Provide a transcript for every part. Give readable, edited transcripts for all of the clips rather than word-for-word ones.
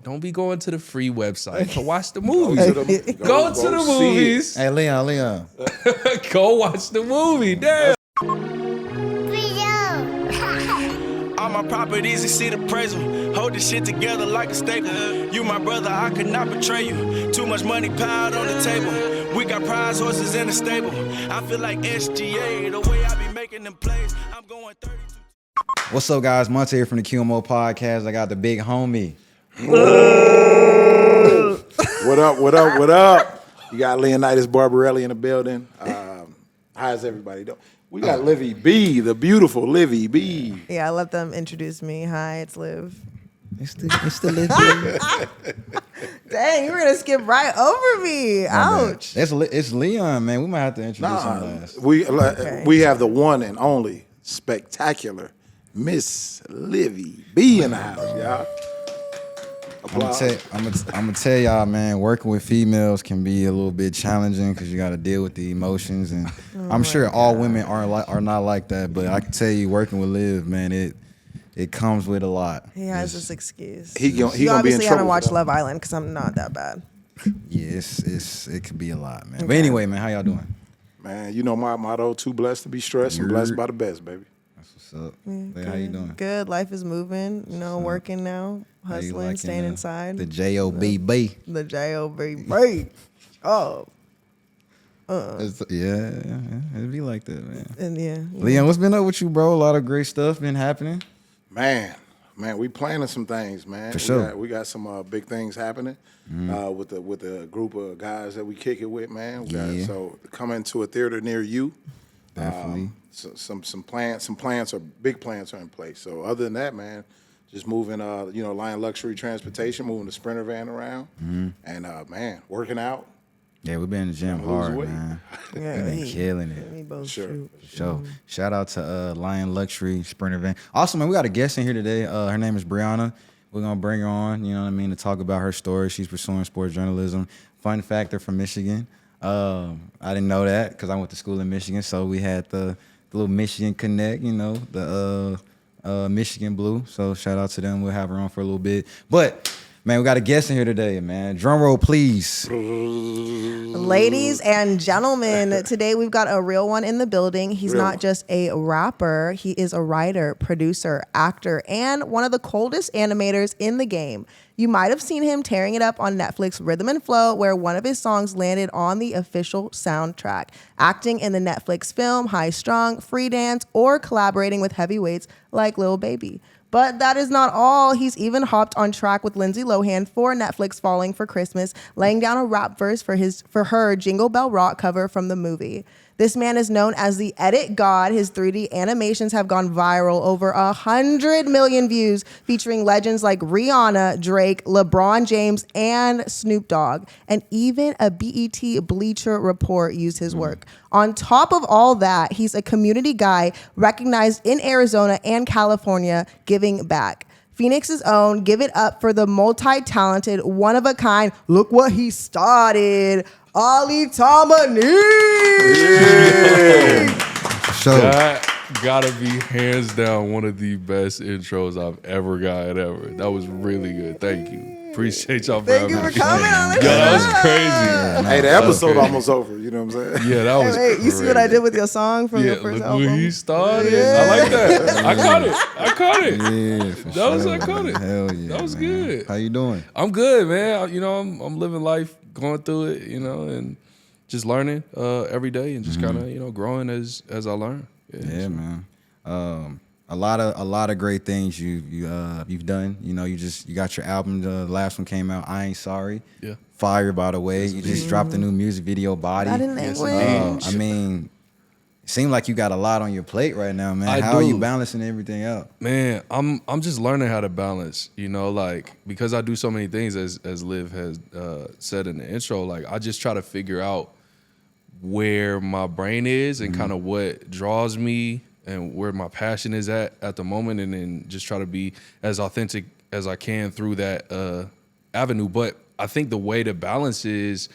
Don't be going to the free website to watch the movies. Go to the see movies. Hey, Leon. Go watch the movie. Damn. All my properties exceed appraisal. Hold this shit together like a staple. You my brother, I could not betray you. Too much money piled on the table. We got prize horses in the stable. I feel like SGA, the way I be making them plays. I'm going 32. What's up, guys? Monte here from the QMO Podcast. I got the big homie. What up? You got Leonidas Barbarelli in the building. How's everybody doing? We got Livy B, the beautiful Livy B. Yeah, I let them introduce me. Hi, it's Liv. It's the Liv. Dang, you were gonna skip right over me. Ouch. It's Leon, man. We might have to introduce him last. We have the one and only spectacular Miss Livy B in the house, y'all. I'm gonna tell y'all, man, working with females can be a little bit challenging because you got to deal with the emotions, and I'm sure all women are not like that. But I can tell you, working with Liv, man, it comes with a lot. He has this excuse. He you gonna be in obviously trouble. haven't watched Love Island because I'm not that bad. Yeah, it could be a lot, man. Okay. But anyway, man, how y'all doing? Man, you know my motto: too blessed to be stressed and blessed by the best, baby. That's what's up. How you doing? Good. Life is moving. You know, working now, hustling, staying inside. The JOBB. The JOBB. Oh. Yeah, it'd be like that, man. And yeah. Leon, what's been up with you, bro? A lot of great stuff been happening. Man, we planning some things, man. For sure. We got some big things happening with the group of guys that we kick it with, man. So coming to a theater near you. Definitely. Some plans are big plans are in place. So other than that, man, just moving, Lion Luxury Transportation, moving the Sprinter van around, and man, working out. Yeah, we've been in the gym hard, man. Yeah, We've been killing it. We both Sure. shoot. So shout out to Lion Luxury Sprinter van. Also, man, we got a guest in here today. Her name is Brianna. We're gonna bring her on, you know what I mean, to talk about her story. She's pursuing sports journalism. Fun fact, they're from Michigan. I didn't know that because I went to school in Michigan, so we had the little Michigan Connect, you know, the Michigan Blue. So shout out to them. We'll have her on for a little bit. But man, we got a guest in here today, man. Drum roll, please. Ladies and gentlemen, today we've got a real one in the building. He's not just a rapper. He is a writer, producer, actor, and one of the coldest animators in the game. You might have seen him tearing it up on Netflix Rhythm and Flow, where one of his songs landed on the official soundtrack, acting in the Netflix film High Strung, Free Dance, or collaborating with heavyweights like Lil Baby. But that is not all. He's even hopped on track with Lindsay Lohan for Netflix Falling for Christmas, laying down a rap verse for her Jingle Bell Rock cover from the movie. This man is known as the Edit God. His 3D animations have gone viral, over 100 million views, featuring legends like Rihanna, Drake, LeBron James, and Snoop Dogg. And even a BET Bleacher Report used his work. On top of all that, he's a community guy recognized in Arizona and California, giving back. Phoenix's own, give it up for the multi-talented, one-of-a-kind, look what he started, Ali Tamani. So That gotta be hands down one of the best intros I've ever gotten ever. That was really good. Thank you. Appreciate y'all for Thank having you me. for coming on the Yo, show. that was crazy. Hey, the episode almost over. You know what I'm saying? Yeah, that was Wait, you see what I crazy. did with your song from Yeah, your first look album? where he started. I like that. I caught it. yeah, for That was sure. iconic. Hell yeah, That was man. good. How you doing? I'm good, man. You know, I'm living life, going through it, you know, and just learning every day and just kind of, you know, growing as I learn. Yeah, man. A lot of great things you've done. You know, you got your album. The last one came out. I Ain't Sorry. Yeah. Fire, by the way. You just dropped a new music video, Body. Body language. I mean, it seems like you got a lot on your plate right now, man. How are you balancing everything out? Man, I'm just learning how to balance, you know, like, because I do so many things as Liv has said in the intro, like I just try to figure out where my brain is and kind of what draws me and where my passion is at the moment, and then just try to be as authentic as I can through that avenue. But I think the way to balance is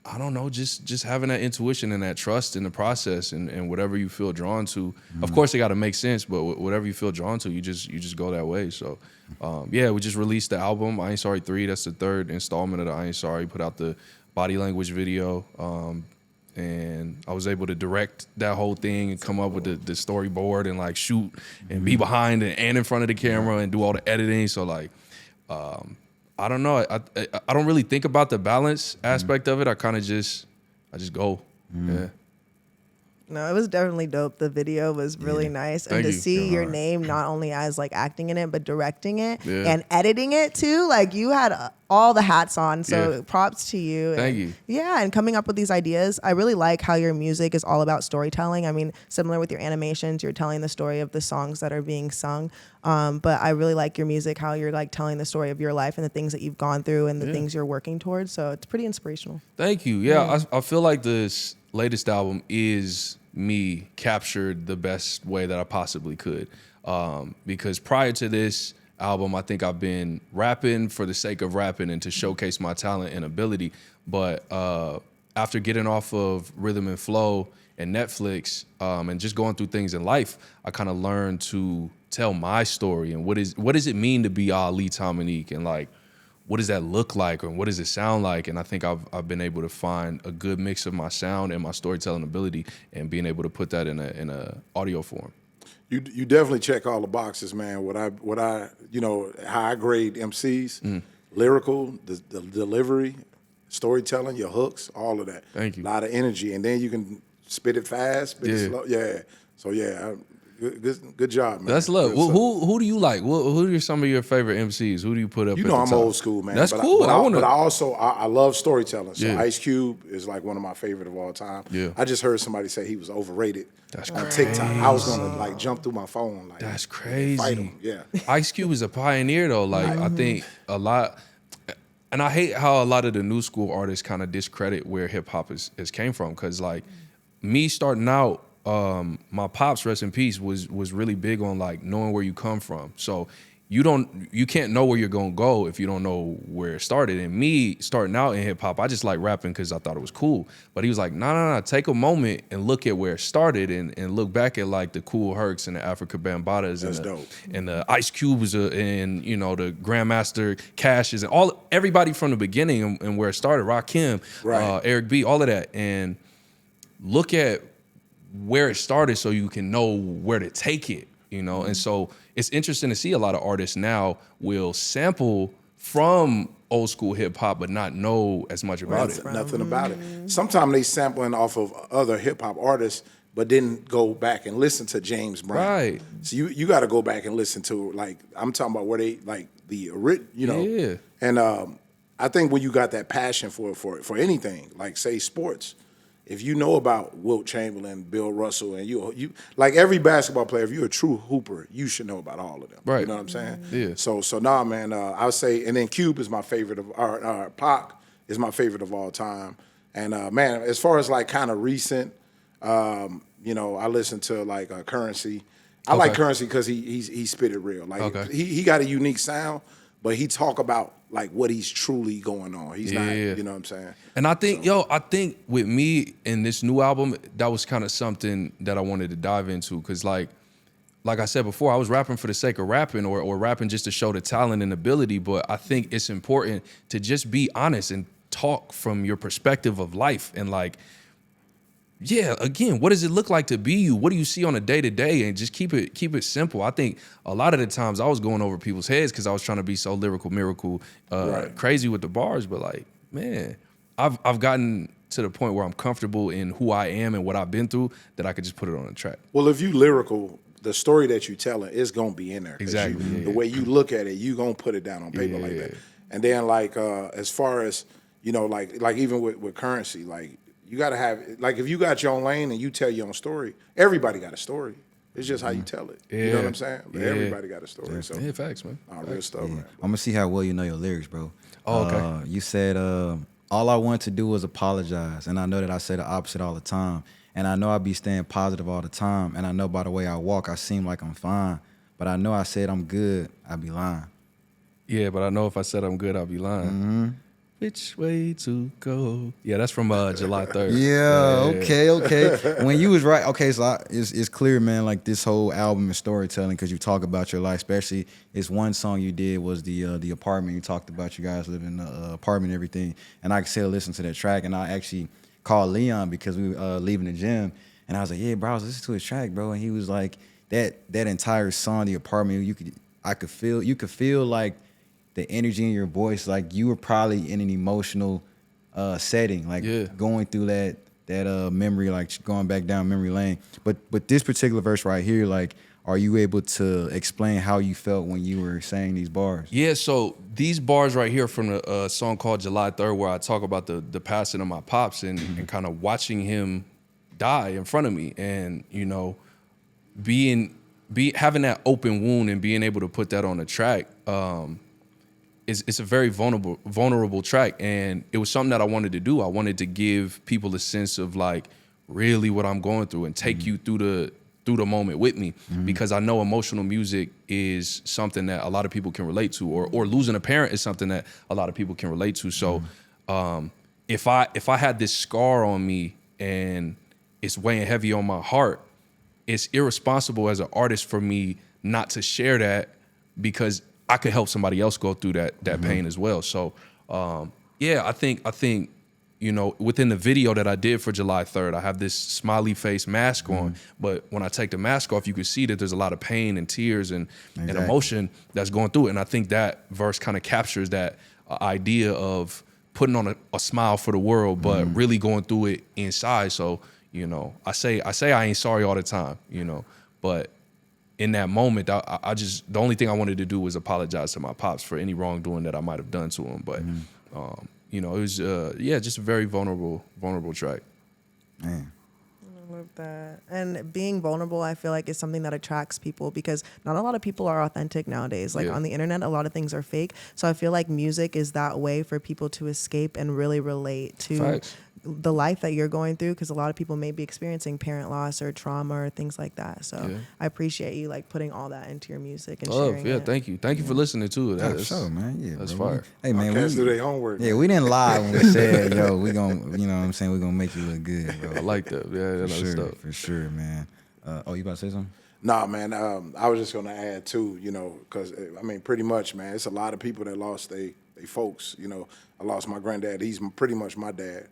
I don't know, just having that intuition and that trust in the process and whatever you feel drawn to. Of course, it got to make sense, but whatever you feel drawn to, you just go that way. So, yeah, we just released the album, I Ain't Sorry 3. That's the third installment of the I Ain't Sorry. Put out the body language video, and I was able to direct that whole thing and come up with the storyboard and like shoot and be behind and in front of the camera and do all the editing. So like, I don't know. I don't really think about the balance aspect of it. I just go. Yeah. No, it was definitely dope. The video was really nice. And Thank to you. see your name not only as like acting in it, but directing it Yeah. and editing it too. Like you had all the hats on. So Yeah. props to you. Thank And, you. Yeah. And coming up with these ideas. I really like how your music is all about storytelling. I mean, similar with your animations, you're telling the story of the songs that are being sung. But I really like your music, how you're like telling the story of your life and the things that you've gone through and the things you're working towards. So it's pretty inspirational. Thank you. Yeah, I feel like this latest album is me captured the best way that I possibly could. Because prior to this album, I think I've been rapping for the sake of rapping and to showcase my talent and ability. But after getting off of Rhythm and Flow and Netflix and just going through things in life, I kind of learned to tell my story and what does it mean to be Ali Dominique, and like, what does that look like, and what does it sound like? And I think I've been able to find a good mix of my sound and my storytelling ability, and being able to put that in a audio form. You definitely check all the boxes, man. What I how I grade MCs, lyrical, the delivery, storytelling, your hooks, all of that. Thank you. A lot of energy, and then you can spit it fast, spit it slow. Yeah. So yeah, good job, man. That's love. Good Well, stuff. who do you like? Who are some of your favorite MCs? Who do you put up? You at know the I'm top? old school, man. That's but cool. But I I also love storytelling. So Yeah. Ice Cube is like one of my favorite of all time. Yeah. I just heard somebody say he was overrated That's on TikTok. I was gonna like jump through my phone. Like, That's crazy. Fight him. Yeah. Ice Cube is a pioneer though. Like I think a lot, and I hate how a lot of the new school artists kind of discredit where hip hop has came from. Cause like me starting out, my pops, rest in peace, was really big on like knowing where you come from. So you can't know where you're gonna go if you don't know where it started. And me starting out in hip hop, I just like rapping because I thought it was cool. But he was like, no, take a moment and look at where it started and look back at like the Cool Hercs and the Africa Bambatas That's dope. and the Ice Cubes and the Grandmaster Cashes and everybody from the beginning and where it started, Rakim, Right. Eric B, all of that, and look at where it started so you can know where to take it, And so it's interesting to see a lot of artists now will sample from old school hip hop but not know as much about it. Nothing about it. Sometimes they sampling off of other hip hop artists, but didn't go back and listen to James Brown. Right. So you got to go back and listen to, like, I'm talking about where they like the Yeah. And I think when you got that passion for anything, like say sports, if you know about Wilt Chamberlain, Bill Russell, and you like every basketball player, if you're a true hooper, you should know about all of them. Right. You know what I'm saying? Yeah. So nah, man. I would say, and then Cube is my favorite Pac is my favorite of all time. And man, as far as like kind of recent, I listen to like Currency. I like Currency because he spit it real. Like he got a unique sound, but he talk about like what he's truly going on. He's not, you know what I'm saying? And I think, I think with me in this new album, that was kind of something that I wanted to dive into. Cause like I said before, I was rapping for the sake of rapping or rapping just to show the talent and ability. But I think it's important to just be honest and talk from your perspective of life. And like, yeah, again, what does it look like to be you? What do you see on a day-to-day? And just keep it simple. I think a lot of the times I was going over people's heads because I was trying to be so lyrical, miracle, crazy with the bars. But like, man, I've gotten to the point where I'm comfortable in who I am and what I've been through that I could just put it on a track. Well, if you lyrical, the story that you telling is gonna be in there. Exactly. The way you look at it, you gonna put it down on paper like that. And then like as far as like even with Currency, like you gotta have, like if you got your own lane and you tell your own story, everybody got a story. It's just how you tell it. You know what I'm saying? But everybody got a story. So Yeah, facts, man. real stuff, man. I'm gonna see how well you know your lyrics, bro. Oh, okay. You said all I want to do was apologize, and I know that I say the opposite all the time, and I know I be staying positive all the time, and I know by the way I walk, I seem like I'm fine, but I know I said I'm good, I be lying. Yeah, but I know if I said I'm good, I'll be lying. which way to go. Yeah, that's from July 3rd. Yeah, okay. When you was right, okay, so it's clear, man, like this whole album is storytelling because you talk about your life, especially it's one song you did was the apartment. You talked about you guys living in the apartment and everything. And I could still listen to that track. And I actually called Leon because we were leaving the gym. And I was like, yeah, bro, I was listening to his track, bro. And he was like, that entire song, The Apartment, you could feel like the energy in your voice, like you were probably in an emotional setting, like going through that memory, like going back down memory lane. But this particular verse right here, like, are you able to explain how you felt when you were saying these bars? Yeah, so these bars right here from a song called July 3rd, where I talk about the passing of my pops and kind of watching him die in front of me, and you know, having that open wound and being able to put that on the track. It's a very vulnerable track, and it was something that I wanted to do. I wanted to give people a sense of like really what I'm going through and take you through the moment with me, because I know emotional music is something that a lot of people can relate to, or losing a parent is something that a lot of people can relate to. So if I had this scar on me and it's weighing heavy on my heart, it's irresponsible as an artist for me not to share that, because I could help somebody else go through that pain as well. So, I think, you know, within the video that I did for July 3rd, I have this smiley face mask on, but when I take the mask off, you can see that there's a lot of pain and tears and emotion that's going through it. And I think that verse kind of captures that idea of putting on a smile for the world, but really going through it inside. So, you know, I say I ain't sorry all the time, you know, but in that moment, I just, the only thing I wanted to do was apologize to my pops for any wrongdoing that I might have done to him. But, you know, it was, just a very vulnerable track. Man. I love that. And being vulnerable, I feel like, is something that attracts people, because not a lot of people are authentic nowadays. Like on the internet, a lot of things are fake. So I feel like music is that way for people to escape and really relate to Facts. the life that you're going through, because a lot of people may be experiencing parent loss or trauma or things like that. So I appreciate you like putting all that into your music and sharing it. Thank you for listening to it. That's sure, man. Yeah, that's bro. fire. Hey, man, Cats do their homework. Yeah, we didn't lie when we said, yo, we gonna, you know what I'm saying, we gonna make you look good, bro. I like that. For sure, man. You about to say something? Nah, man. I was just gonna add too, you know, because I mean, pretty much, man. It's a lot of people that lost they folks. You know, I lost my granddad. He's pretty much my dad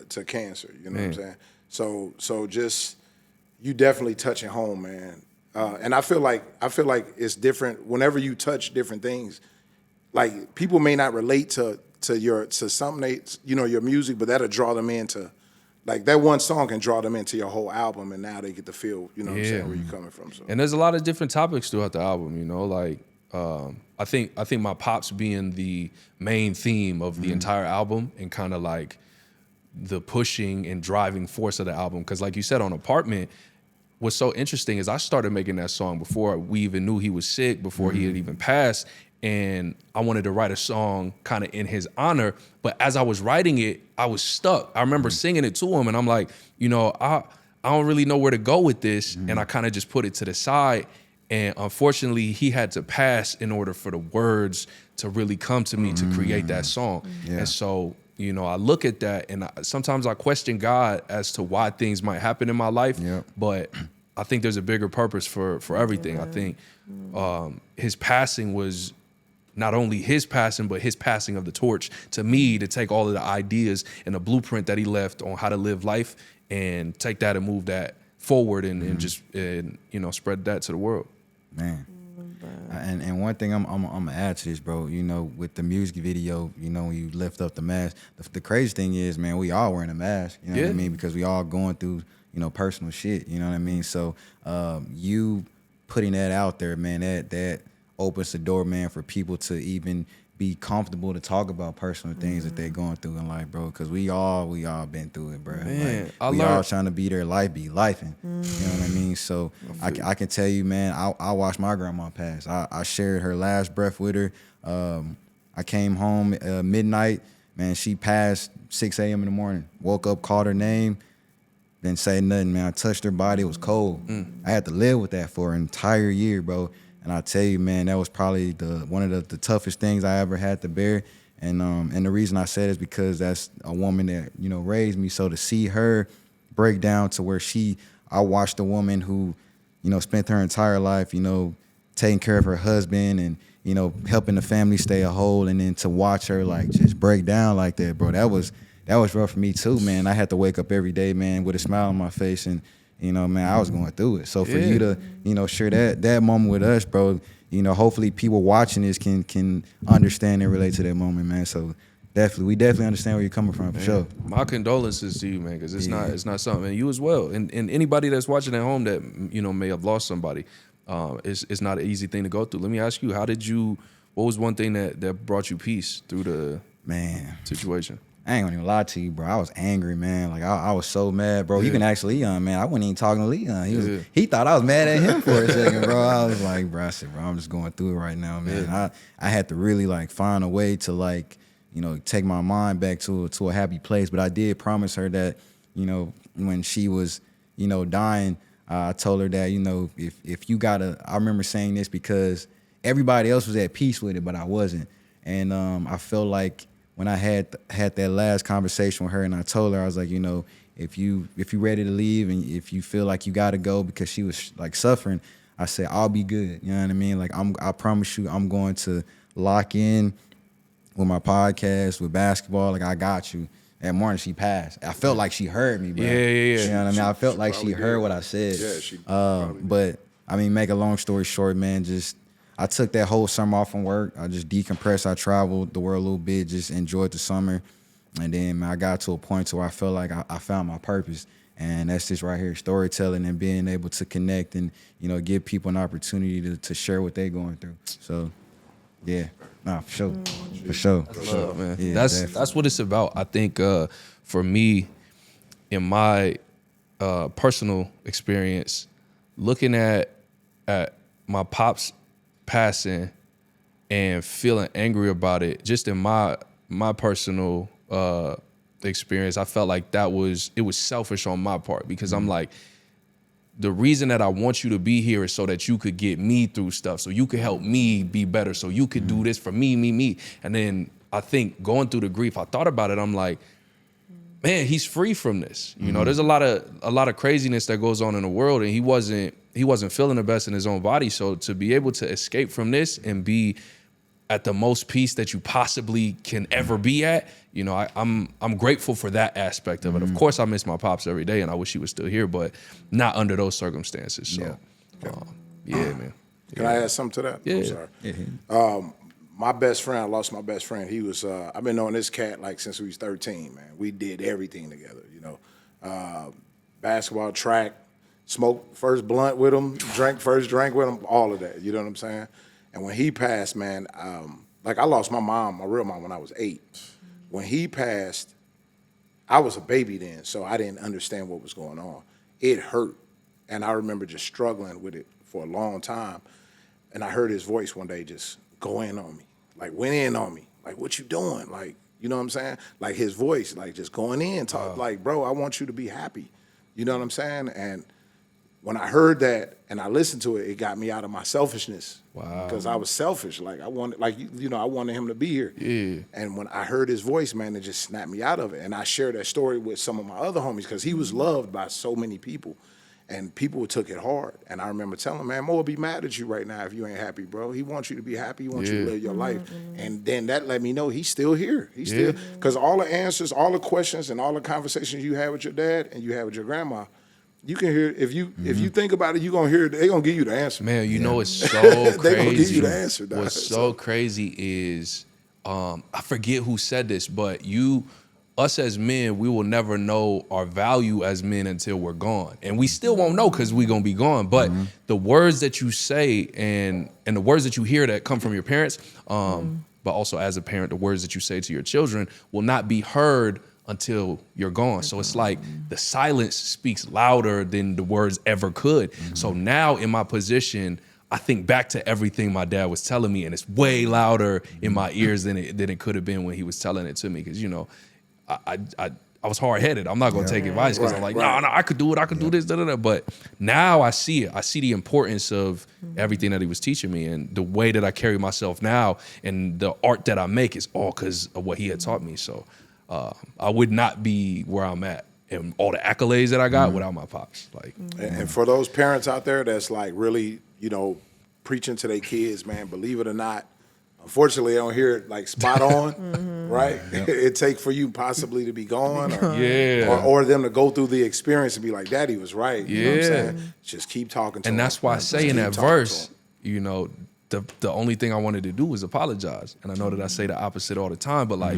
to cancer. You know what I'm saying? So just you definitely touching home, man. And I feel like it's different whenever you touch different things. Like people may not relate to something your music, but that'll draw them into. Like that one song can draw them into your whole album, and now they get to feel, you know what I'm saying, where you're coming from. So. And there's a lot of different topics throughout the album, you know, like I think my pops being the main theme of the entire album, and kind of like the pushing and driving force of the album. Because like you said, on Apartment, what's so interesting is I started making that song before we even knew he was sick, before he had even passed. And I wanted to write a song kind of in his honor. But as I was writing it, I was stuck. I remember singing it to him, and I'm like, you know, I don't really know where to go with this. And I kind of just put it to the side. And unfortunately, he had to pass in order for the words to really come to me to create that song. And so, you know, I look at that, and sometimes I question God as to why things might happen in my life. But I think there's a bigger purpose for everything. I think his passing was not only his passing, but his passing of the torch to me, to take all of the ideas and the blueprint that he left on how to live life and take that and move that forward and just you know, spread that to the world. Man. And one thing I'm gonna add to this, bro, you know, with the music video, you know, when you lift up the mask, the crazy thing is, man, we all wearing a mask, you know what I mean? Because we all going through, you know, personal shit, you know what I mean? So you putting that out there, man, that opens the door, man, for people to even be comfortable to talk about personal things that they're going through in life, bro. Because we all been through it, bro. Man, like, we all trying to be their life, be lifing. You know what I mean? So I can tell you, man, I watched my grandma pass. I shared her last breath with her. I came home midnight, man. She passed 6 a.m. in the morning. Woke up, called her name, didn't say nothing, man. I touched her body. It was cold. I had to live with that for an entire year, bro. And I tell you, man, that was probably one of the toughest things I ever had to bear. And the reason I said is because that's a woman that, you know, raised me. So to see her break down to where I watched a woman who, you know, spent her entire life, you know, taking care of her husband and, you know, helping the family stay a whole, and then to watch her like just break down like that, bro, that was rough for me too, man. I had to wake up every day, man, with a smile on my face, and, you know, man, I was going through it. So for you to, you know, share that moment with us, bro, you know, hopefully people watching this can understand and relate to that moment, man. So we definitely understand where you're coming from, for sure. My condolences to you, man, because it's not something, and you as well, and anybody that's watching at home that, you know, may have lost somebody, it's not an easy thing to go through. Let me ask you, what was one thing that brought you peace through the situation? I ain't gonna even lie to you, bro. I was angry, man. Like I was so mad, bro. You can ask Leon, man. I wasn't even talking to Leon. He thought I was mad at him for a second, bro. I was like, bro, I'm just going through it right now, man. I had to really like find a way to like, you know, take my mind back to a happy place. But I did promise her that, you know, when she was, you know, dying, I told her that, you know, if you gotta, I remember saying this because everybody else was at peace with it, but I wasn't. And I felt like when I had that last conversation with her, and I told her, I was like, you know, if you ready to leave and if you feel like you gotta go because she was like suffering, I said, I'll be good. You know what I mean? Like I promise you, I'm going to lock in with my podcast, with basketball. Like I got you. That morning she passed. I felt like she heard me, bro. Yeah. You know what I mean? I felt like she heard what I said. Yeah, she but I mean, make a long story short, man, I took that whole summer off from work. I just decompressed. I traveled the world a little bit, just enjoyed the summer. And then I got to a point to where I felt like I found my purpose. And that's just right here, storytelling and being able to connect and, you know, give people an opportunity to share what they're going through. So, yeah, for sure. For sure. Love, man. Yeah, That's what it's about. I think for me, in my personal experience, looking at my pops passing and feeling angry about it, just in my personal experience, I felt like it was selfish on my part, because I'm like, the reason that I want you to be here is so that you could get me through stuff, so you could help me be better, so you could do this for me. And then I think going through the grief, I thought about it, I'm like, man, he's free from this. You know, there's a lot of craziness that goes on in the world, and he wasn't feeling the best in his own body. So to be able to escape from this and be at the most peace that you possibly can ever be at, you know, I'm grateful for that aspect of it. Of course, I miss my pops every day, and I wish he was still here, but not under those circumstances. So, man. Can I add something to that? Yeah. I'm sorry. My best friend, I lost my best friend. He was, I've been knowing this cat like since we was 13, man. We did everything together, you know. Basketball, track, smoked first blunt with him, drank first drink with him, all of that, you know what I'm saying? And when he passed, man, like I lost my mom, my real mom, when I was 8. When he passed, I was a baby then, so I didn't understand what was going on. It hurt, and I remember just struggling with it for a long time. And I heard his voice one day just go in on me, like went in on me, like, what you doing? Like, you know what I'm saying? Like his voice, like just going in, talk like, bro, I want you to be happy. You know what I'm saying? And when I heard that and I listened to it, it got me out of my selfishness. Wow. Because I was selfish. Like I wanted, like, you know, I wanted him to be here. Yeah. And when I heard his voice, man, it just snapped me out of it. And I shared that story with some of my other homies because he was loved by so many people. And people took it hard. And I remember telling him, man, Mo will be mad at you right now if you ain't happy, bro. He wants you to be happy. He wants you to live your life. And then that let me know he's still here. He's still, because all the answers, all the questions, and all the conversations you had with your dad and you had with your grandma, you can hear, if you think about it, you're going to hear it. They're going to give you the answer. Man, you know it's so crazy. They're going to give you the answer. Dog. What's so crazy is, I forget who said this, but us as men, we will never know our value as men until we're gone. And we still won't know because we're going to be gone. But the words that you say and the words that you hear that come from your parents, but also as a parent, the words that you say to your children will not be heard until you're gone. So it's like the silence speaks louder than the words ever could. So now in my position, I think back to everything my dad was telling me, and it's way louder in my ears than it could have been when he was telling it to me. Because, you know, I was hard headed. I'm not gonna take advice because I'm like, no, I could do it. I could do this. Da, da, da. But now I see it. I see the importance of everything that he was teaching me and the way that I carry myself now and the art that I make is all because of what he had taught me. So I would not be where I'm at and all the accolades that I got without my pops. Like, And for those parents out there that's like really, you know, preaching to their kids, man, believe it or not, unfortunately, I don't hear it like spot on, right? It take for you possibly to be gone or them to go through the experience and be like, Daddy was right. You know what I'm saying? Just keep talking to him. and that's why I say in that verse, you know, the only thing I wanted to do was apologize. And I know that I say the opposite all the time, but like,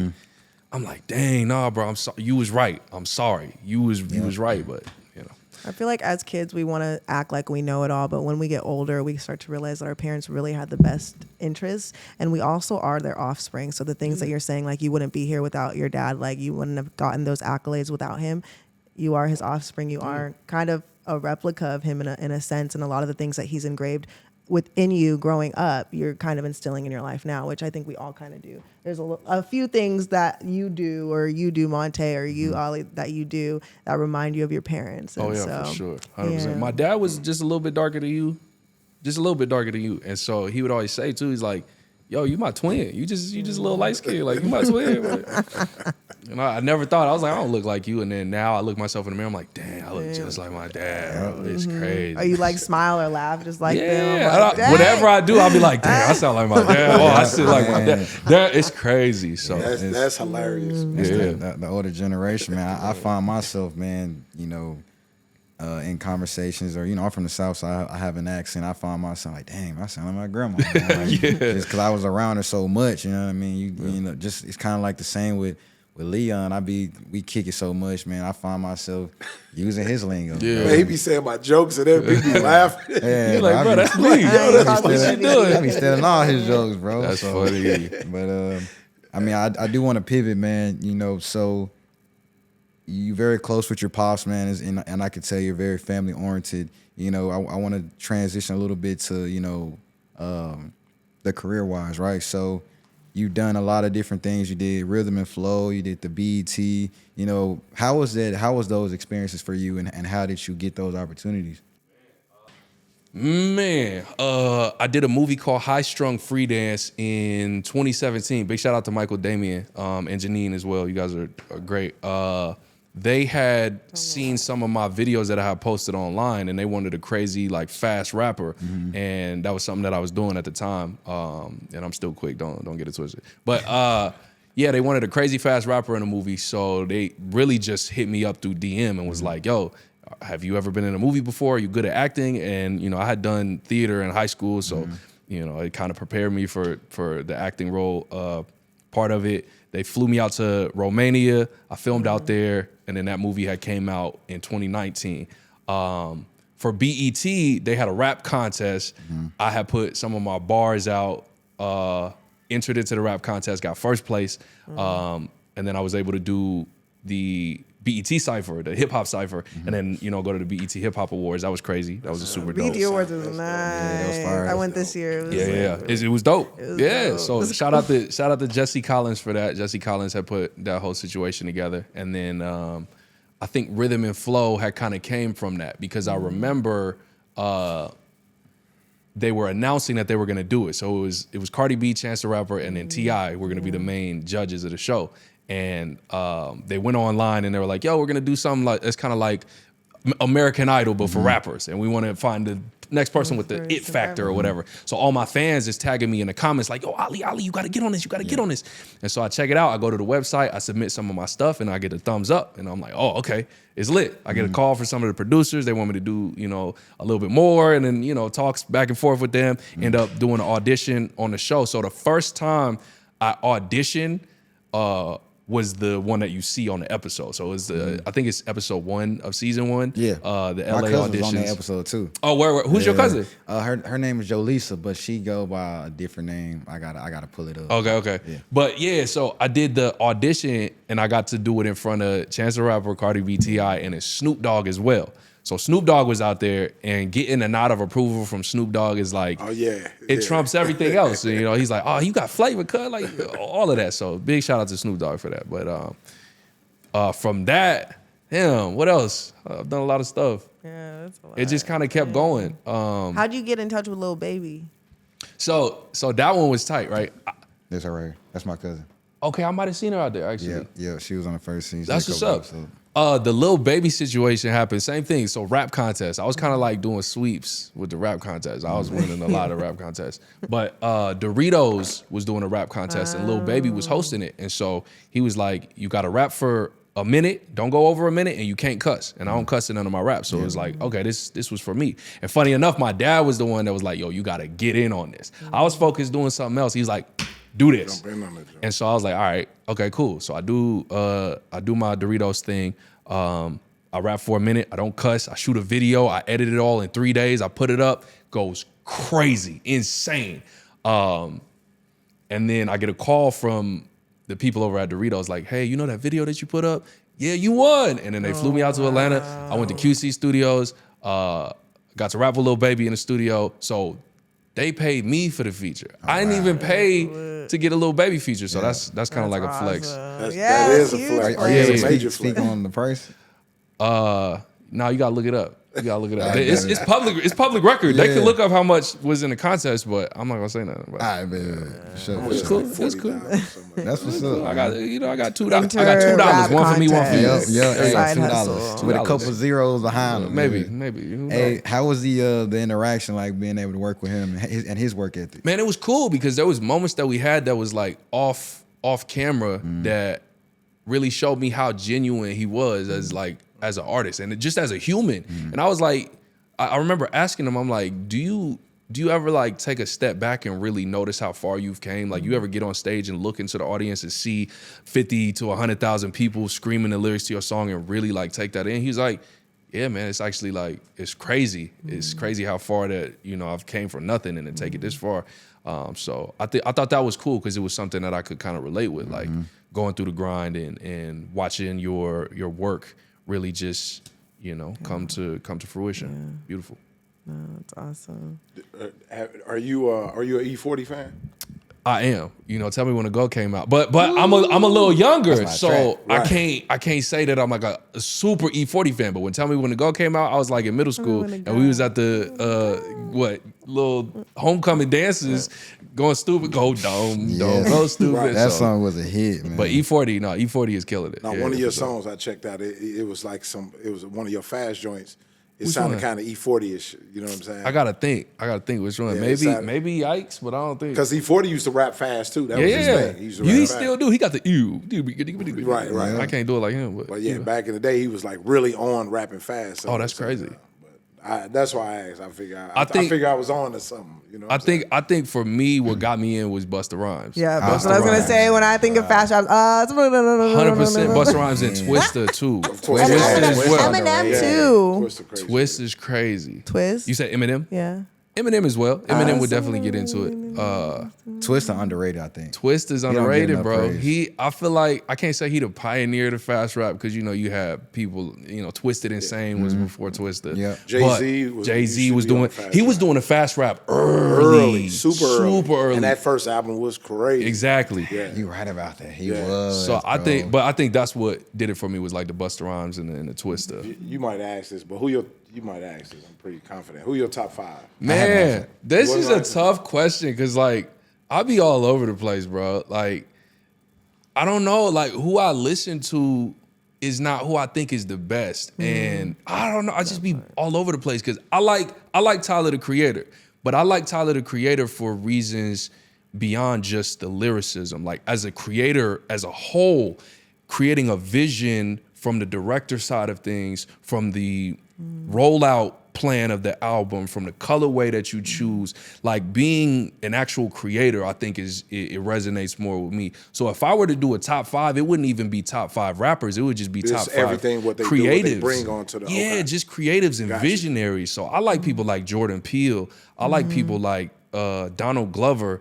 I'm like, dang, nah, bro, I'm sorry. You was right. I'm sorry. You was right, but you know. I feel like as kids, we want to act like we know it all, but when we get older, we start to realize that our parents really had the best interests, and we also are their offspring. So the things that you're saying, like you wouldn't be here without your dad, like you wouldn't have gotten those accolades without him. You are his offspring. You are kind of a replica of him in a sense, and a lot of the things that he's engraved within you growing up, you're kind of instilling in your life now, which I think we all kind of do. There's a few things that you do, or you do, Monte, or you, Ollie, that you do that remind you of your parents. And Oh yeah, so, for sure, 100%. yeah. My dad was just a little bit darker than you, and so he would always say too, he's like, "Yo, you my twin. You just a little light skinned, like you my twin." And I never thought. I was like, I don't look like you. And then now I look myself in the mirror. I'm like, dang, I look just like my dad. Bro. It's crazy. Or you like smile or laugh just like them? Yeah, I'm like, dang. whatever I do, I'll be like, damn, I sound like my dad. Oh, I sit like my dad. It's crazy. So That's hilarious. The older generation, man. I find myself, man, you know, in conversations, or, you know, I'm from the South, so I have an accent. I find myself like, dang, I sound like my grandma. Man. Like, just because I was around her so much, you know what I mean? You know, just it's kind of like the same with Leon. We kick it so much, man. I find myself using his lingo. Yeah. Man, he be saying my jokes and then people be laughing. Yeah, you're like, bro, that's me. Yo, that's what you doing. I be stealing all his jokes, bro. That's funny. But I mean, I do want to pivot, man. You know, so you very close with your pops, man, and I could tell you're very family oriented. You know, I want to transition a little bit to, you know, the career wise, right? So you've done a lot of different things. You did Rhythm and Flow. You did the BET. You know, how was that? How was those experiences for you, and how did you get those opportunities? Man, I did a movie called High Strung Free Dance in 2017. Big shout out to Michael Damian and Janine as well. You guys are great. They had seen some of my videos that I had posted online, and they wanted a crazy, like, fast rapper, and that was something that I was doing at the time. And I'm still quick. Don't get it twisted. But yeah, they wanted a crazy fast rapper in a movie, so they really just hit me up through DM and was like, "Yo, have you ever been in a movie before? Are you good at acting?" And, you know, I had done theater in high school, so, you know, it kind of prepared me for the acting role part of it. They flew me out to Romania. I filmed out there, and then that movie had came out in 2019. For BET, they had a rap contest. I had put some of my bars out, entered into the rap contest, got first place, and then I was able to do the BET Cypher, the hip hop cypher, and then, you know, go to the BET Hip Hop Awards. That was crazy. That was a super dope. BET Awards was nice. that was fire. I went this year. It was It was dope. was Yeah. dope. So shout out to Jesse Collins for that. Jesse Collins had put that whole situation together. And then I think Rhythm and Flow had kind of came from that, because I remember they were announcing that they were gonna do it. So it was Cardi B, Chance the Rapper, and then T.I. were gonna be the main judges of the show. And they went online and they were like, "Yo, we're gonna do something like it's kind of like American Idol, but for rappers, and we want to find the next person with the it factor or whatever." So all my fans is tagging me in the comments like, "Yo, Ali, you got to get on this. You got to get on this." And so I check it out. I go to the website. I submit some of my stuff, and I get a thumbs up. And I'm like, "Oh, okay, it's lit." I get a call from some of the producers. They want me to do, you know, a little bit more, and then, you know, talks back and forth with them. End up doing an audition on the show. So the first time I auditioned, was the one that you see on the episode. So it's I think it's episode 1 of season 1. Yeah, the my LA cousin auditions. was on that episode too. Oh, where? Who's your cousin? Her name is Jolisa, but she go by a different name. I gotta pull it up. Okay. Yeah. But yeah, so I did the audition and I got to do it in front of Chance the Rapper, Cardi B, T.I., and it's Snoop Dogg as well. So Snoop Dogg was out there, and getting a nod of approval from Snoop Dogg is like, Oh, yeah. it trumps everything else. And, you know, he's like, "Oh, you got flavor, cut," like all of that. So big shout out to Snoop Dogg for that. But From that, damn, what else? I've done a lot of stuff. Yeah, that's a lot. It just kind of kept going. How'd you get in touch with Lil Baby? So that one was tight, right? That's her right here. That's my cousin. Okay, I might have seen her out there actually. Yeah, she was on the first scene. That's what's up. The Lil Baby situation happened. Same thing. So rap contest. I was kind of like doing sweeps with the rap contest. I was winning a lot of rap contests. But Doritos was doing a rap contest and Lil Baby was hosting it. And so he was like, you got to rap for a minute. Don't go over a minute, and you can't cuss. And I don't cuss in none of my raps. So it was like, okay, this was for me. And funny enough, my dad was the one that was like, yo, you got to get in on this. I was focused doing something else. He's like, do this. Jump in on it, Joe. And so I was like, all right, okay, cool. So I do my Doritos thing. I rap for a minute. I don't cuss. I shoot a video. I edit it all in 3 days. I put it up. Goes crazy, insane. And then I get a call from the people over at Doritos like, hey, you know that video that you put up? Yeah, you won. And then they flew me out to Atlanta. I went to QC Studios. Got to rap with Lil Baby in the studio. So they paid me for the feature. I didn't even pay to get a Lil Baby feature. So that's kind of like a flex. That is a flex. Are Yeah, you able yeah. to Major speak flex. on the price? No, you gotta look it up. You gotta look it up. It's public. It's public record. They can Yeah. look up how much was in the contest, but I'm not gonna say nothing. About it. All right, baby. Sure. It's cool. It's cool. That's what's up. I got $2. I got Inter-rap $2. One for me, one for you. contest. Yep, There you go. Side $2 hustle. with a $2. couple zeros behind him. Maybe. Who Hey, knows? How was the interaction like being able to work with him and his work ethic? man, it was cool because there was moments that we had that was like off camera that really showed me how genuine he was as an artist and just as a human. And I was like, I remember asking him, I'm like, do you ever like take a step back and really notice how far you've came? Like you ever get on stage and look into the audience and see 50 to 100,000 people screaming the lyrics to your song and really like take that in? He's like, yeah, man, it's actually like, it's crazy. It's crazy how far that, I've came from nothing and to take it this far. So I thought that was cool because it was something that I could kind of relate with, like going through the grind and watching your work really just, come to fruition. Beautiful. That's awesome. Are you an E40 fan? I am. Tell me when the Go came out. But I'm a little younger, That's so my track. I can't say that I'm like a super E40 fan. But when Tell Me When the Go came out, I was like in middle school, When the and Go. we was at the little homecoming dances, going stupid, go dumb, Yeah. go stupid. Right. That So- song was a hit, man. But E40 is killing it. Now, Yeah, one of your for sure. songs I checked out, it was like it was one of your fast joints. It Which sounded one? kind of E40ish. You know what I'm saying? I gotta think which one. Yeah, it's that- maybe Yikes, but I don't think. Because E40 used to rap fast too. That Yeah, was his yeah. thing. He used to He rap still fast. do. He got the ew. Right, right. I can't do it like him. But yeah, back in the day, he was like really on rapping fast. Oh, that's crazy. That's why I asked. I figure I think- I was on to something. You know, what I think for me, what got me in was Busta Rhymes. Yeah, that's Busta what I was gonna Rhymes. say when I think of fast raps. 100% Busta Rhymes and Twista too. Of course, Twista yeah. as Twista. well. Eminem Yeah, too. Twista crazy. Twist is crazy. Twist. You said Eminem? Yeah. Eminem as well. Eminem would definitely get into it. Twista underrated, I think. Twist is don't get underrated, enough bro. praise. I feel like I can't say he the pioneer of fast rap because you have people, Twisted Insane was before Twista. Yeah. Jay-Z But was- Jay-Z used to was be on doing fast he was rap. doing the fast rap early. super early. And that first album was crazy. Exactly. Yeah. You right about that. He Yeah. was. So I bro. think that's what did it for me was like the Busta Rhymes and the Twista. You might ask this, but you might ask this. I'm pretty confident. Who your top 5? Man, this What is a like- tough question because like I be all over the place, bro. Like I don't know, like who I listen to is not who I think is the best, and I don't know. I just be all over the place because I like Tyler the Creator, but I like Tyler the Creator for reasons beyond just the lyricism. Like as a creator, as a whole, creating a vision from the director side of things, from the rollout plan of the album, from the colorway that you choose, like being an actual creator, I think it resonates more with me. So if I were to do a top 5, it wouldn't even be top 5 rappers. It would just be Just top 5 everything, what they do, creatives. what they bring onto the- yeah, okay. just creatives and Gotcha. visionaries. So I like people like Jordan Peele. I like people like Donald Glover.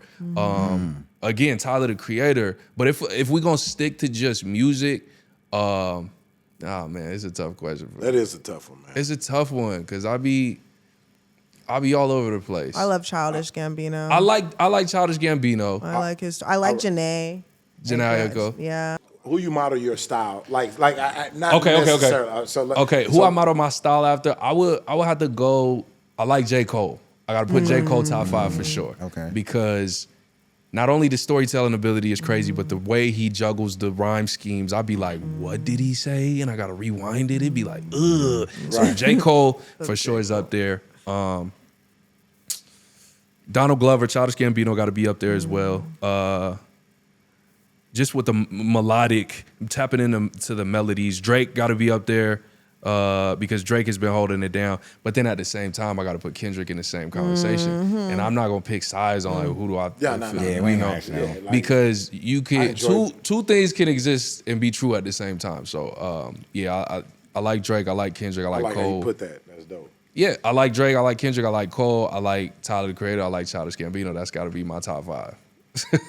Again, Tyler the Creator. But if we're gonna stick to just music, man, it's a tough question. Bro. That is a tough one, man. It's a tough one because I be all over the place. I love Childish Gambino. I like Childish Gambino. I like his. I like Janae. Jhené Aiko. Yeah. Who you model your style? Not Okay. necessarily. Who I model my style after? I would have to go. I like J. Cole. I got to put J. Cole top 5 for sure. Okay. Because not only the storytelling ability is crazy, but the way he juggles the rhyme schemes, I'd be like, what did he say? And I got to rewind it. It'd be like, ugh. So J. Cole for sure is up there. Donald Glover, Childish Gambino got to be up there as well. Just with the melodic, tapping into the melodies. Drake got to be up there because Drake has been holding it down. But then at the same time, I got to put Kendrick in the same conversation. And I'm not going to pick sides on like, who do I feel, we ain't you know? actually know. Because you can enjoy- two things can exist and be true at the same time. So I like Drake, I like Kendrick, I I like like how Cole. you put that. That's dope. Yeah, I like Drake, I like Kendrick, I like Cole, I like Tyler the Creator, I like Childish Gambino. That's got to be my top 5.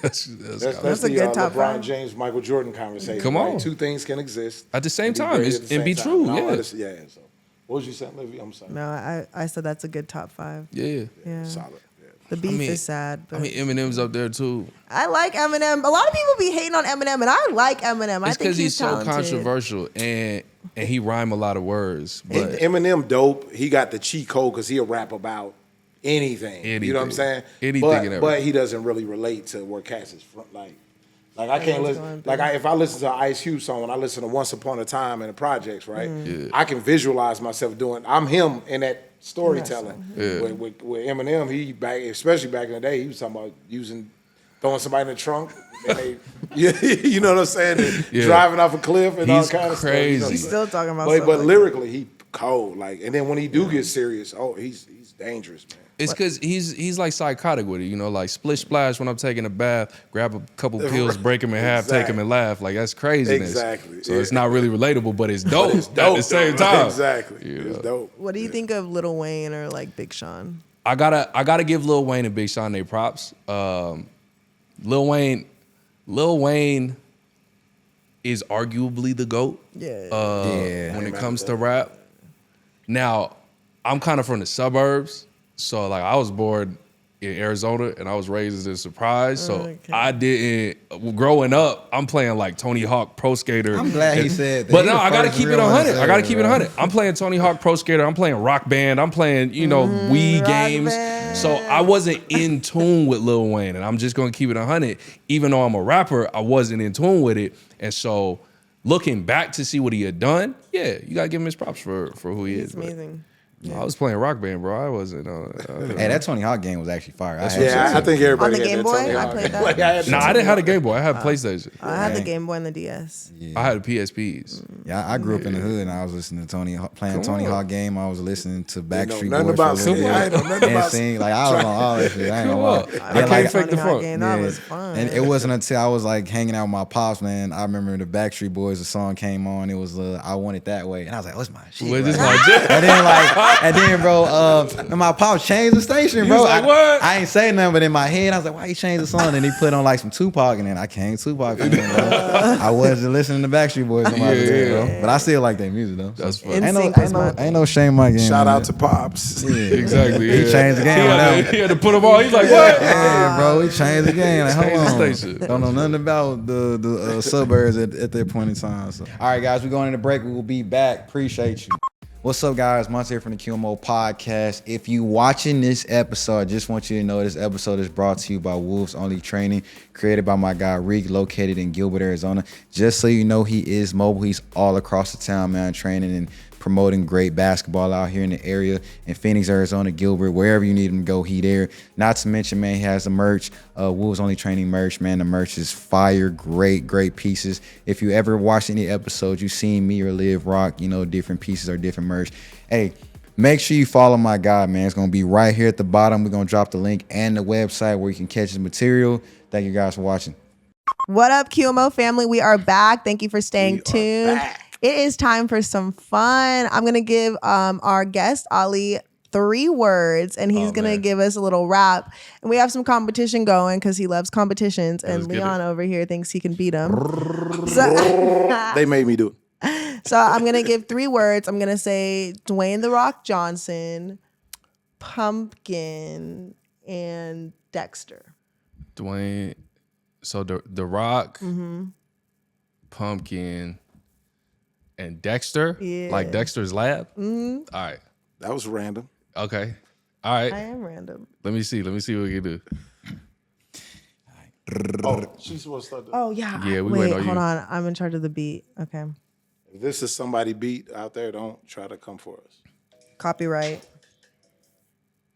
That's That's a the good top LeBron 5. James, Michael Jordan conversation. Come on. Two things can exist At the same and be time, great it's- at the and be same true, time. And I yeah. understand- So, what was you saying, Livy? I'm sorry. No, I said that's a good top 5. Yeah. Yeah. Solid. Yeah. The beef mean- is sad, but I mean, Eminem's up there too. I like Eminem. A lot of people be hating on Eminem, and I like Eminem. I It's think because he's so talented. controversial and he rhyme a lot of words. But Eminem dope. He got the cheat code because he'll rap about anything. You know what I'm Anything. saying? Anything but, and everything. but he doesn't really relate to where Cass is from. Like I can't what's listen. going If I listen to an Ice Cube song, when I listen to Once Upon a Time and the Projects, right? Yeah. I can visualize myself doing. I'm him in that storytelling. Yeah. With Eminem, especially back in the day, he was talking about throwing somebody in the trunk. And they, you know what I'm saying? And Yeah. driving off a cliff and all He's kind of crazy. stuff. He's still talking about But stuff like lyrically, he cold. And then when he do get serious, he's dangerous, man. it's because he's like psychotic with it, you know, like splish splash when I'm taking a bath, grab a couple pills, break them in half, take them and laugh. Like that's craziness. Exactly. So Yeah. it's not really relatable, but it's dope, It's dope at the same though, time. Exactly. You It's know? dope. What do you think of Lil Wayne or like Big Sean? I gotta give Lil Wayne and Big Sean their props. Lil Wayne is arguably the GOAT. Yeah. When it comes to rap. Now, I'm kind of from the suburbs, so like I was born in Arizona and I was raised in Surprise. So Okay. I didn't growing up. I'm playing like Tony Hawk Pro Skater. I'm glad he said that. But He no, the I gotta first keep it real one to 100. say I gotta it, keep it bro. 100. I'm playing Tony Hawk Pro Skater. I'm playing Rock Band. I'm playing, Wii Rock games. Band. So I wasn't in tune with Lil Wayne, and I'm just gonna keep it 100. Even though I'm a rapper, I wasn't in tune with it, and so looking back to see what he had done, yeah, you gotta give him his props for who he It's is. but amazing. I was playing Rock Band, bro. I wasn't. Hey, that Tony Hawk game was actually fire. I had Yeah, I think everybody On the had Game that Boy? Tony I Hawk. played that. Like, I had Nah, I didn't have a Game Boy. I had PlayStation. I had the Okay. Game Boy and the DS. I had PSPs. Yeah, I grew up in the hood and I was listening to playing Tony on. Hawk game. I was listening to Backstreet nothing Boys about for a little singing. bit. I ain't know nothing And about sing, like I was on all that shit. I ain't gonna Come lie. on. And I like, can't fake the Tony Hawk front. game, that was fun. And it wasn't until I was like hanging out with my pops, man. I remember the Backstreet Boys, the song came on. It was I Want It That Way, and I was like, "What's my shit?" Well, bro? this my jam. and then, bro, and my pops changed the station, bro. was like, "What?" I ain't saying nothing, but in my head, I was like, "Why you change the song?" And he put on like some Tupac, and then I came Tupac, fan, bro. I wasn't listening to Backstreet Boys no more, Yeah. bro. But I still like their music though. That's So, funny. ain't NSYNC was my ain't no shame in my game. Shout man. out to Pops. Exactly. He yeah. changed the game He on that had, one. he had to put them all. He's like, what? Yeah, bro, we changed the game. Like, Changed hold the on. station. Don't know nothing about the suburbs at that point in time. So. All right, guys, we're going into break. We will be back. Appreciate you. What's up, guys? Monty here from the QMO podcast. If you watching this episode, I just want you to know this episode is brought to you by Wolves Only Training, created by my guy Reek, located in Gilbert, Arizona. Just so you know, he is mobile. He's all across the town, man, training and promoting great basketball out here in the area in Phoenix, Arizona, Gilbert, wherever you need him to go, he there. Not to mention, man, he has the merch, Wolves Only Training merch, man. The merch is fire, great pieces. If you ever watch any episodes, you've seen me or Liv rock, different pieces or different merch. Hey, make sure you follow my guy, man. It's going to be right here at the bottom. We're going to drop the link and the website where you can catch his material. Thank you guys for watching. What up, QMO family? We are back. Thank you for staying tuned. It is time for some fun. I'm going to give our guest, Ali, 3 words, and he's going to give us a little rap. And we have some competition going because he loves competitions, and Let's get Leon it. over here thinks he can beat him. They made me do it. So I'm going to give 3 words. I'm going to say Dwayne The Rock Johnson, Pumpkin, and Dexter. Dwayne So the Rock, Pumpkin, and Dexter. Yeah. Like Dexter's Lab. All right. That was random. Okay. All right. I am random. Let me see what we can do. Oh, she's supposed to start. Oh yeah. Yeah, we Wait, waiting on hold you. on. I'm in charge of the beat. Okay. If this is somebody beat out there, don't try to come for us. Copyright.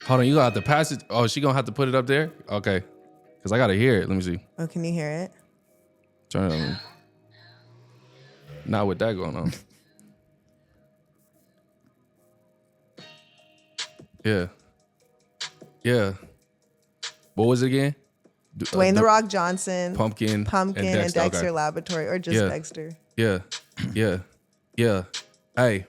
Hold on, you gonna have to pass it. Oh, she gonna have to put it up there? Okay. Cause I gotta hear it. Let me see. Oh, can you hear it? Turn it on. Not with that going on. Yeah. Yeah. What was it again? Dwayne the Rock Johnson, Pumpkin, and Dexter Okay. Laboratory, or just Yeah. Dexter. Yeah. Yeah. Hey.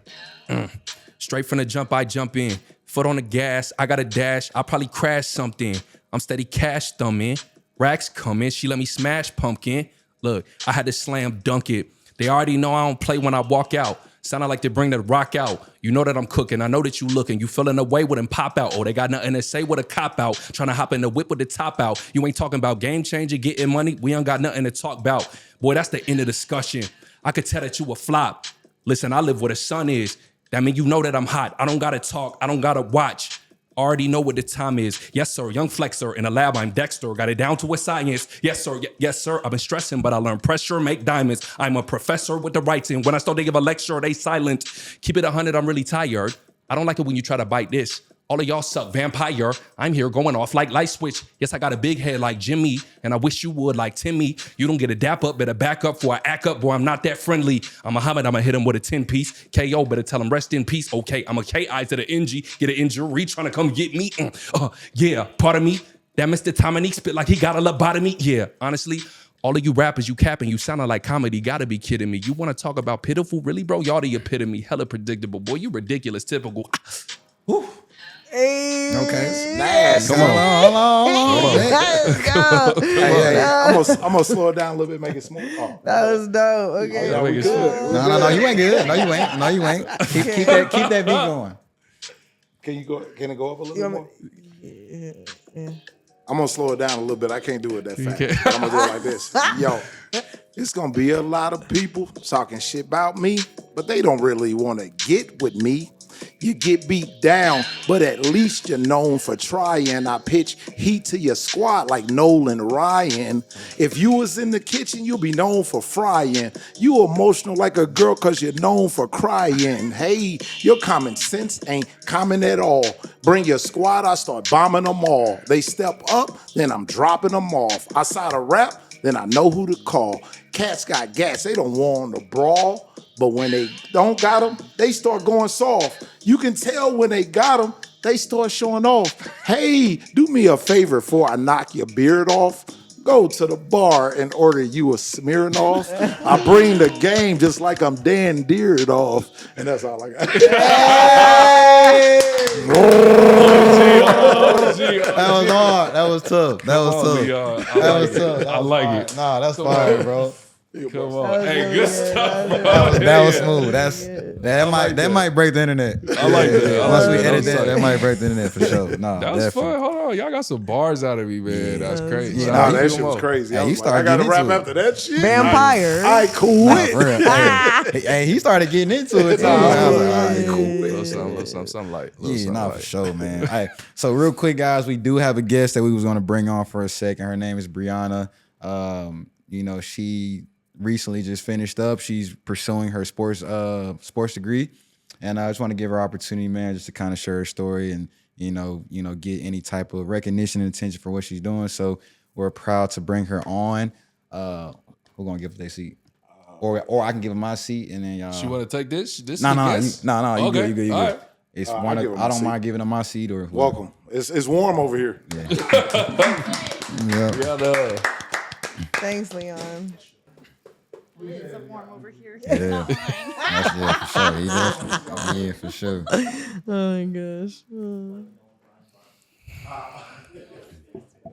Straight from the jump, I jump in. Foot on the gas, I got a dash. I'll probably crash something. I'm steady cash thumbing. Racks coming, she let me smash Pumpkin. Look, I had to slam dunk it. They already know I don't play when I walk out. Sounded like they bring the rock out. You know that I'm cooking. I know that you looking. You feeling away with them pop out. Oh, they got nothing to say with a cop out. Trying to hop in the whip with the top out. You ain't talking about game changer, getting money. We ain't got nothing to talk about. Boy, that's the end of discussion. I could tell that you a flop. Listen, I live where the sun is. That mean you know that I'm hot. I don't gotta talk. I don't gotta watch. Already know what the time is. Yes, sir. Young flexer in the lab. I'm Dexter. Got it down to a science. Yes, sir. Yes, sir. I've been stressing, but I learned pressure make diamonds. I'm a professor with the writing. When I start to give a lecture, they silent. Keep it 100. I'm really tired. I don't like it when you try to bite this. All of y'all suck vampire. I'm here going off like light switch. Yes, I got a big head like Jimmy, and I wish you would like Timmy. You don't get a dap up, better back up for I act up. Boy, I'm not that friendly. I'm Muhammad, I'ma hit him with a 10-piece. KO, better tell him rest in peace. Okay, I'm a KI to the NG. Get an injury, trying to come get me. Yeah, pardon me. That Mr. Dominique spit like he got a lobotomy. Yeah, honestly, all of you rappers, you capping, you sounding like comedy. Gotta be kidding me. You wanna talk about pitiful? Really, bro? Y'all the epitome. Hella predictable. Boy, you ridiculous, typical. Whew. Hey, Okay. Nasty. Hold on. let's go. Hey, I'm gonna slow it down a little bit, make it smooth. Oh, That was dope. Okay. yeah, we make it good. No, you ain't good. No, you ain't. Keep that beat going. Can it go up a little You bit want more? I'm gonna slow it down a little bit. I can't do it that fast. Okay. I'm gonna do it like this. Yo, it's gonna be a lot of people talking shit about me, but they don't really want to get with me. You get beat down, but at least you're known for trying. I pitch heat to your squad like Nolan Ryan. If you was in the kitchen, you'll be known for frying. You emotional like a girl cause you're known for crying. Hey, your common sense ain't common at all. Bring your squad, I start bombing them all. They step up, then I'm dropping them off. Outside of rap, then I know who to call. Cats got gas, they don't want to brawl. But when they don't got them, they start going soft. You can tell when they got them, they start showing off. Hey, do me a favor before I knock your beard off. Go to the bar and order you a Smirnoff. I bring the game just like I'm Dan Deardoff. And that's all I got. That was hard. That was tough. That was tough. I like it. Nah, that's fire, bro. Come on. Hey, good stuff. That was smooth. That might break the internet. I like that. I Once like we that. edit that might break the internet for sure. No, That was definitely. fun. Hold on. Y'all got some bars out of me, man. That's crazy. Yeah, Shout Nah, out to that you shit was more. crazy. Hey, I you was like, I started gotta getting rap into it. after that shit. Vampires. I quit. Hey, he started getting into it too. I was like, all right, cool. Little something light. Yeah, nah, for sure, man. All right, so real quick, guys, we do have a guest that we was going to bring on for a second. Her name is Brianna. She recently just finished up. She's pursuing her sports degree, and I just want to give her opportunity, man, just to kind of share her story and get any type of recognition and attention for what she's doing. So we're proud to bring her on. We're gonna give her their seat, or I can give her my seat, and then y'all. She want to take this? No, You you good. All right. It's I'll one. give her I my don't seat. mind giving her my seat or whoever. Welcome. It's warm over here. Yeah. Yeah, Thanks, Leon. It's a warm over here. Yeah. That's for sure. Yeah, for sure. Oh my gosh.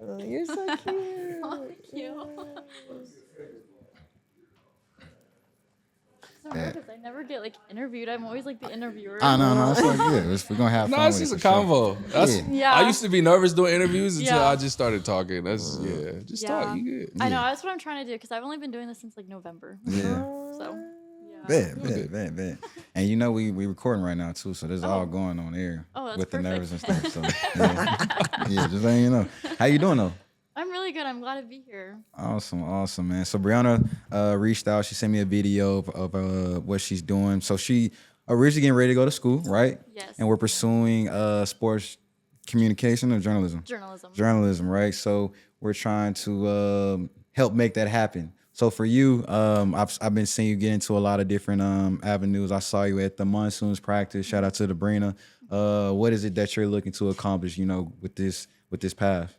Oh, you're so cute. Thank you. so nervous. I never get like interviewed. I'm always like the interviewer. No, it's like good. We're gonna have fun. No, it's with just a it for sure. convo. That's, Yeah. I used to be nervous doing interviews until Yeah. I just started talking. That's just talk. You good? I know. That's what I'm trying to do because I've only been doing this since like November. Yeah. So. Yeah. Bet. And you know we recording right now too, so this is all going on air Oh, that's with the nerves and perfect. stuff. So yeah, just letting you know. How you doing though? I'm really good. I'm glad to be here. Awesome, man. So Brianna reached out. She sent me a video of what she's doing. So she originally getting ready to go to school, right? Yes. And we're pursuing sports communication or journalism. Journalism. Right? So we're trying to help make that happen. So for you, I've been seeing you get into a lot of different avenues. I saw you at the Monsoons practice. Shout out to the Brina. What is it that you're looking to accomplish? With this path.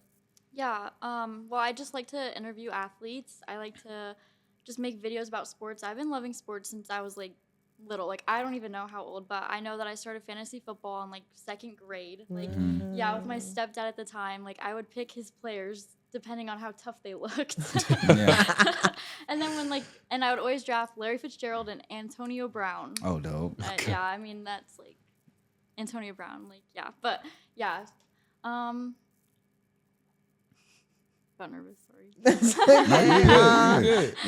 Yeah. Well, I just like to interview athletes. I like to just make videos about sports. I've been loving sports since I was like little. Like I don't even know how old, but I know that I started fantasy football in like 2nd grade. Like yeah, with my stepdad at the time. Like I would pick his players depending on how tough they looked. And then and I would always draft Larry Fitzgerald and Antonio Brown. Oh, dope. Yeah, I mean that's like Antonio Brown. Like yeah, but yeah. Got nervous. Sorry.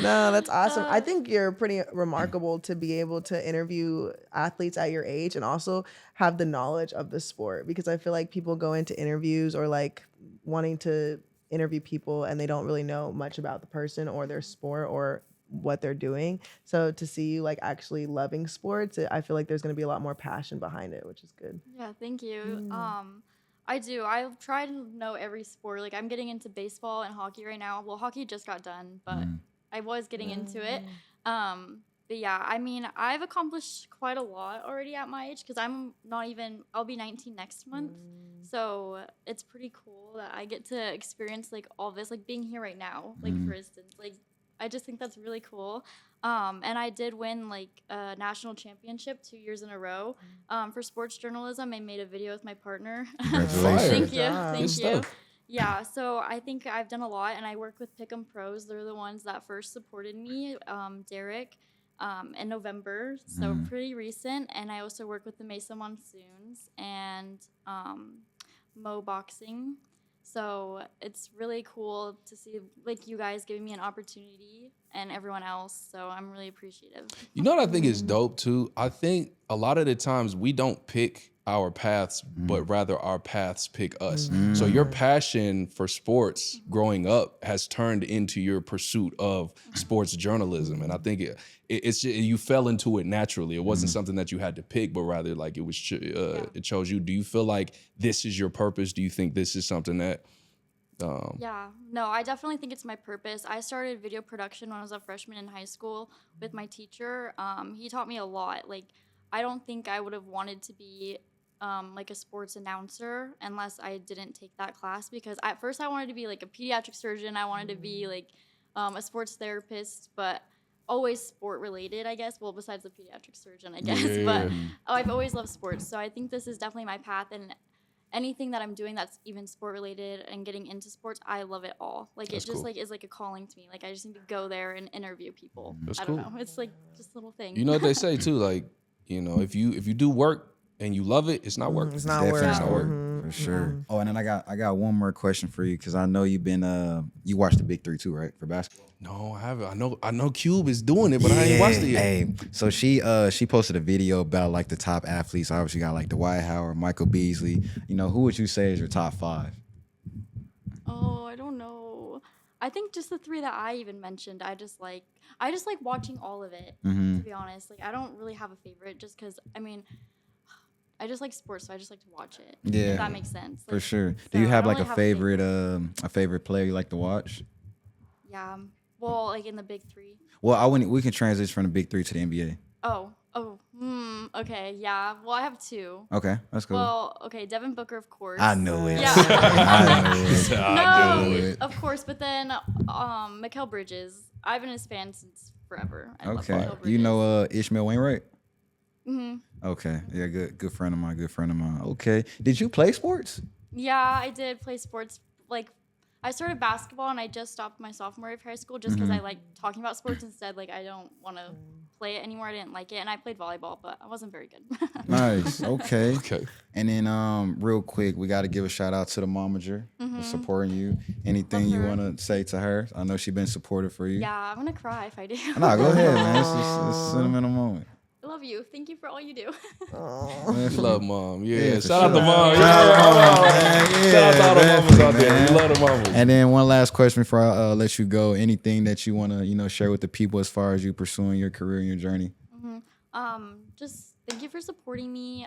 No, that's awesome. I think you're pretty remarkable to be able to interview athletes at your age and also have the knowledge of the sport, because I feel like people go into interviews or like wanting to interview people and they don't really know much about the person or their sport or what they're doing. So to see you like actually loving sports, I feel like there's going to be a lot more passion behind it, which is good. Yeah, thank you. I do. I try to know every sport. Like I'm getting into baseball and hockey right now. Well, hockey just got done, but I was getting into it. But yeah, I mean, I've accomplished quite a lot already at my age because I'll be 19 next month. So it's pretty cool that I get to experience like all this, like being here right now, like for instance, like I just think that's really cool. And I did win like a national championship 2 years in a row for sports journalism. I made a video with my partner. Congratulations. Thank you. Good job. Thank Good you. stuff. Yeah, so I think I've done a lot, and I work with Pick'em Pros. They're the ones that first supported me, Derek, in November, so pretty recent. And I also work with the Mesa Monsoons and Mo Boxing. So it's really cool to see like you guys giving me an opportunity and everyone else. So I'm really appreciative. You know what I think is dope too? I think a lot of the times we don't pick our paths, but rather our paths pick us. So your passion for sports growing up has turned into your pursuit of sports journalism. And I think it's just, you fell into it naturally. It wasn't something that you had to pick, but rather like it was it chose you. Do you feel like this is your purpose? Do you think this is something that Yeah, no, I definitely think it's my purpose. I started video production when I was a freshman in high school with my teacher. He taught me a lot. Like, I don't think I would have wanted to be like a sports announcer unless I didn't take that class, because at first I wanted to be like a pediatric surgeon. I wanted to be like a sports therapist, but always sport related, I guess. Well, besides the pediatric surgeon, I guess. But I've always loved sports. So I think this is definitely my path. And anything that I'm doing that's even sport related and getting into sports, I love it all. Like That's it just cool. like is like a calling to me. Like I just need to go there and interview people. That's I don't cool. know. It's like just a little thing. You know what they say too, like, you know, if you do work and you love it, it's not work. It's not Definitely work. not work, for sure. Oh, and then I got one more question for you, because I know you've been you watched the Big Three too, right, for basketball? No, I haven't. I know Cube is doing it, but I ain't watched it yet. Hey, so she posted a video about like the top athletes. Obviously, got like Dwight Howard, Michael Beasley. You know, who would you say is your top 5? Oh, I don't know. I think just the 3 that I even mentioned. I just like watching all of it. To be honest, like I don't really have a favorite, just because I mean, I just like sports, so I just like to watch it. Yeah. If that makes sense. For Like, sure. Do so you I have don't like really a have favorite player you like to watch? Yeah. Well, like in the Big 3. Well, we can transition from the Big 3 to the NBA. Okay, yeah. Well, I have 2. Okay, that's cool. Well, okay, Devin Booker, of course. I knew it. Yeah. I knew it. No, of course. But then, Mikal Bridges. I've been his fan since forever. I love Okay. Mikal You Bridges. know Ishmael Wainwright? Okay. Yeah, good friend of mine. Okay. Did you play sports? Yeah, I did play sports. Like, I started basketball and I just stopped my sophomore year of high school just because I like talking about sports instead. Like I don't want to play it anymore. I didn't like it, and I played volleyball, but I wasn't very good. Nice. Okay. Okay. And then real quick, we got to give a shout out to the momager for supporting you. Anything you want to say to her? I know she's been supportive for you. Yeah, I'm gonna cry if I do. Nah, go ahead, man. It's a sentimental moment. I love you. Thank you for all you do. Love mom. Yeah. for Shout out to sure. mom. Shout out to mom, man. Shout out to all the mamas out definitely, there. man. We love the mamas. And then one last question before I let you go. Anything that you want to, share with the people as far as you pursuing your career and your journey? Just thank you for supporting me.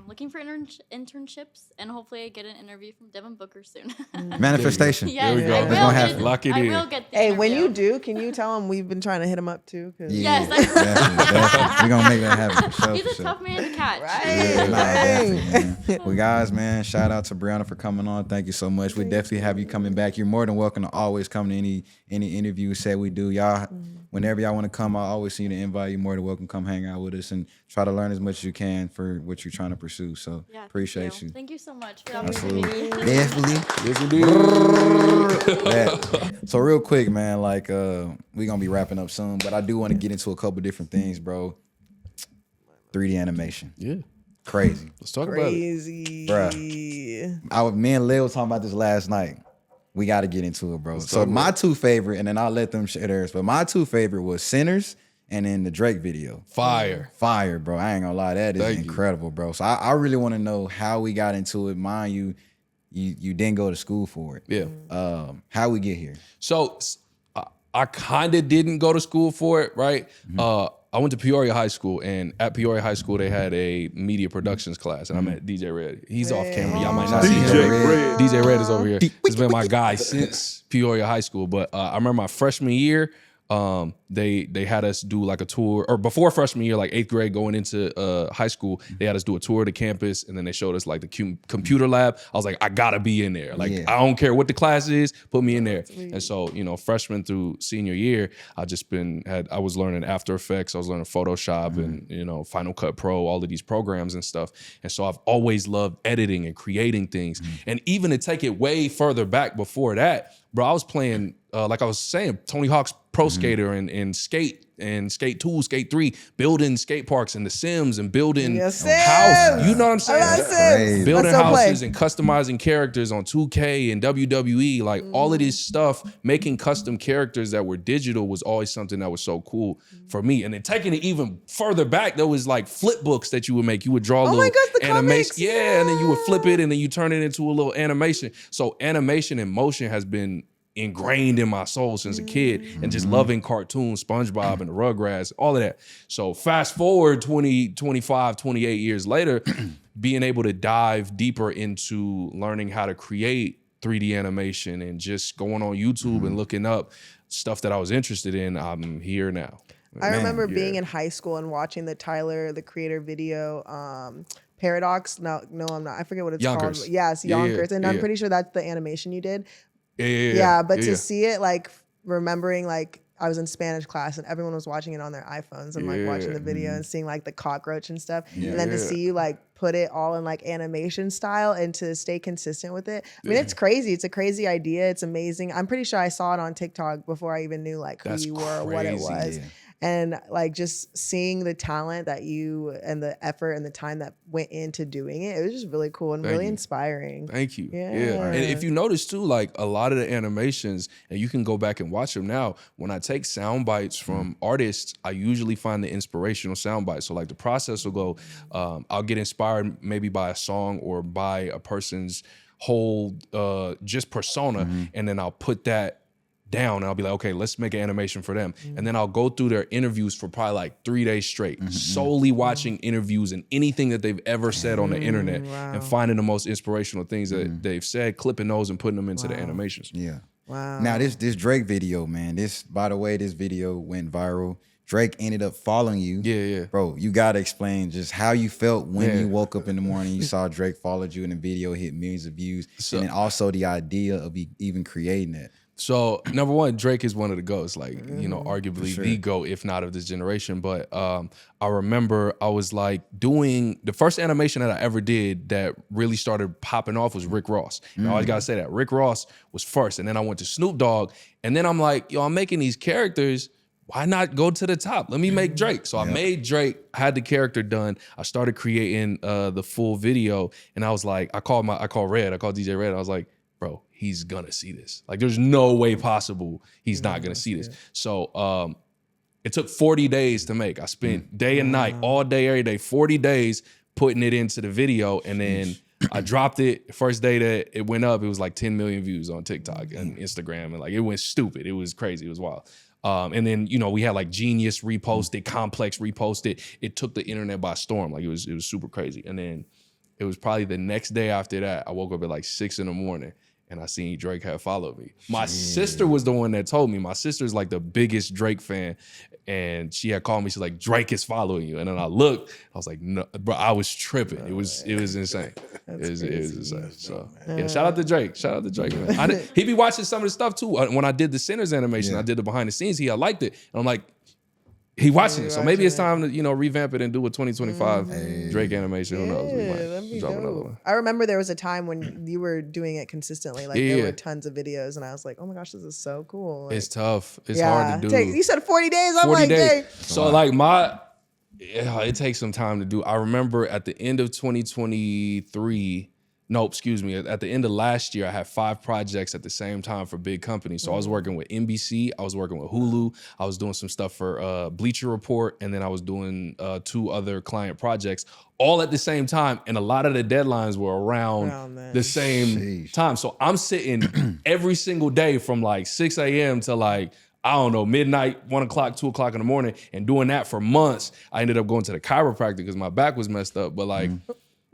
Looking for internships, and hopefully I get an interview from Devin Booker soon. Manifestation. Yes, we go. I It's will gonna get- happen. Lock it I in. will get the Hey, when you interview. do, can you tell him we've been trying to hit him up too? 'Cause- Yes, Definitely. We're going to make that happen. For sure, He's for a sure. tough man to catch. Yeah, nah, Dang. definitely, man. Well, guys, man, shout out to Brianna for coming on. Thank you so much. We definitely have you coming back. You're more than welcome to always come to any interview set we do. Y'all, whenever y'all want to come, I always see the invite. You're more than welcome. Come hang out with us and try to learn as much as you can for what you're trying to pursue. So Yeah, thank appreciate you. Thank you so much for the Absolutely. opportunity. Definitely. Yes, indeed. Yeah. So real quick, man, like we gonna be wrapping up soon, but I do want to get into a couple different things, bro. 3D animation. Yeah. Crazy. Let's talk about it. Crazy. Me and Lil was talking about this last night. We got to get into it, bro. So talk my two favorite, and then I'll let them share theirs. But my two favorite was Sinners and then the Drake video. Fire. Fire, bro. I ain't gonna lie, that is Thank you. incredible, bro. So I really want to know how we got into it. Mind you, you didn't go to school for it. Yeah. How we get here? So I kind of didn't go to school for it, right? I went to Peoria High School, and at Peoria High School, they had a media productions class, and I met DJ Red. He's off camera. Y'all might not see him. DJ Red. DJ Red is over here. He's been my guy since Peoria High School. But I remember my freshman year, they had us do like a tour, or before freshman year, like 8th grade going into high school, they had us do a tour of the campus, and then they showed us like the computer lab. I was like, I gotta be in there. Like, Yeah. I don't care what the class is, put me in there. And so, freshman through senior year, I was learning After Effects, I was learning Photoshop and, Final Cut Pro, all of these programs and stuff. And so I've always loved editing and creating things. And even to take it way further back before that, bro, I was playing, like I was saying, Tony Hawk's Pro Skater and Skate 2, Skate 3, building skate parks and The Sims and building Yes, houses. Sims. You know what I'm saying? I love Sims. Crazy. Building I still play. houses and customizing characters on 2K and WWE, like all of this stuff, making custom characters that were digital was always something that was so cool for me. And then taking it even further back, there was like flip books that you would make. You would draw Oh my little gosh, the animation. comics. Yeah, and then you would flip it and then you turn it into a little animation. So animation and motion has been ingrained in my soul since a kid, and just loving cartoons, SpongeBob and the Rugrats, all of that. So fast forward 20, 25, 28 years later, being able to dive deeper into learning how to create 3D animation and just going on YouTube and looking up stuff that I was interested in, I'm here now. I remember yeah. being in high school and watching the Tyler, the Creator video, Paradox. No, I'm not. I forget what it's Yonkers. called. Yes, Yeah, Yonkers. And I'm yeah. pretty sure that's the animation you did. Yeah, But to see it, like, remembering, like, I was in Spanish class and everyone was watching it on their iPhones and like watching the video and seeing like the cockroach and stuff. And then to Yeah. see you like put it all in like animation style and to stay consistent with it. I mean, it's crazy. It's a crazy idea. It's amazing. I'm pretty sure I saw it on TikTok before I even knew like who That's you were or what it crazy, was. yeah. And like just seeing the talent that you and the effort and the time that went into doing it, it was just really cool and Thank really you. inspiring. Thank you. Yeah. And if you notice too, like a lot of the animations, and you can go back and watch them now, when I take sound bites from artists, I usually find the inspirational sound bites. So like the process will go, I'll get inspired maybe by a song or by a person's whole just persona, and then I'll put that down and I'll be like, okay, let's make an animation for them. And then I'll go through their interviews for probably like 3 days straight, solely watching interviews and anything that they've ever said on the internet and finding the most inspirational things that they've said, clipping those and putting them into the animations. Yeah. Wow. Now this Drake video, man. By the way, this video went viral. Drake ended up following you. Yeah. Bro, you gotta explain just how you felt when Yeah. you woke up in the morning, you saw Drake followed you and the video hit millions of views. So- and then also the idea of even creating that. So number one, Drake is one of the GOATs, like, you know, arguably the GOAT, if not of this generation. But I remember I was like doing the first animation that I ever did that really started popping off was Rick Ross. And I always gotta say that. Rick Ross was first. And then I went to Snoop Dogg. And then I'm like, yo, I'm making these characters. Why not go to the top? Let me make Drake. So I made Drake, had the character done. I started creating the full video. And I was like, I called DJ Red. I was like, bro, he's gonna see this. Like, there's no way possible he's not gonna see this. So it took 40 days to make. I spent day and night, all day, every day, 40 days putting it into the video. And then I dropped it. First day that it went up, it was like 10 million views on TikTok and Instagram. And like, it went stupid. It was crazy. It was wild. And then, you know, we had like Genius reposted, Complex reposted. It took the internet by storm. Like, it was super crazy. And then it was probably the next day after that, I woke up at like 6 a.m. and I seen Drake had followed me. My sister was the one that told me. My sister's like the biggest Drake fan. And she had called me. She's like, Drake is following you. And then I looked. I was like, no, bro, I was tripping. It was insane. It was insane. So yeah, shout out to Drake. Shout out to Drake, man. He be watching some of the stuff too. When I did the Sinners animation, I did the behind the scenes. He had liked it. And I'm like, he watching it. So maybe it's time to, you know, revamp it and do a 2025 Drake animation. Who knows? We might drop another one. I remember there was a time when you were doing it consistently. Like there were tons of videos, and I was like, "Oh my gosh, this is so cool!" Like, it's tough. It's hard to do. You said 40 days. I'm 40 like, days. dang. So like it takes some time to do. I remember at the end of 2023. No, excuse me. At the end of last year, I had 5 projects at the same time for big companies. So I was working with NBC, I was working with Hulu, I was doing some stuff for Bleacher Report, and then I was doing 2 other client projects all at the same time. And a lot of the deadlines were around the same time. So I'm sitting every single day from like 6 a.m. to like, I don't know, midnight, 1 o'clock, 2 o'clock in the morning, and doing that for months. I ended up going to the chiropractor because my back was messed up. But like,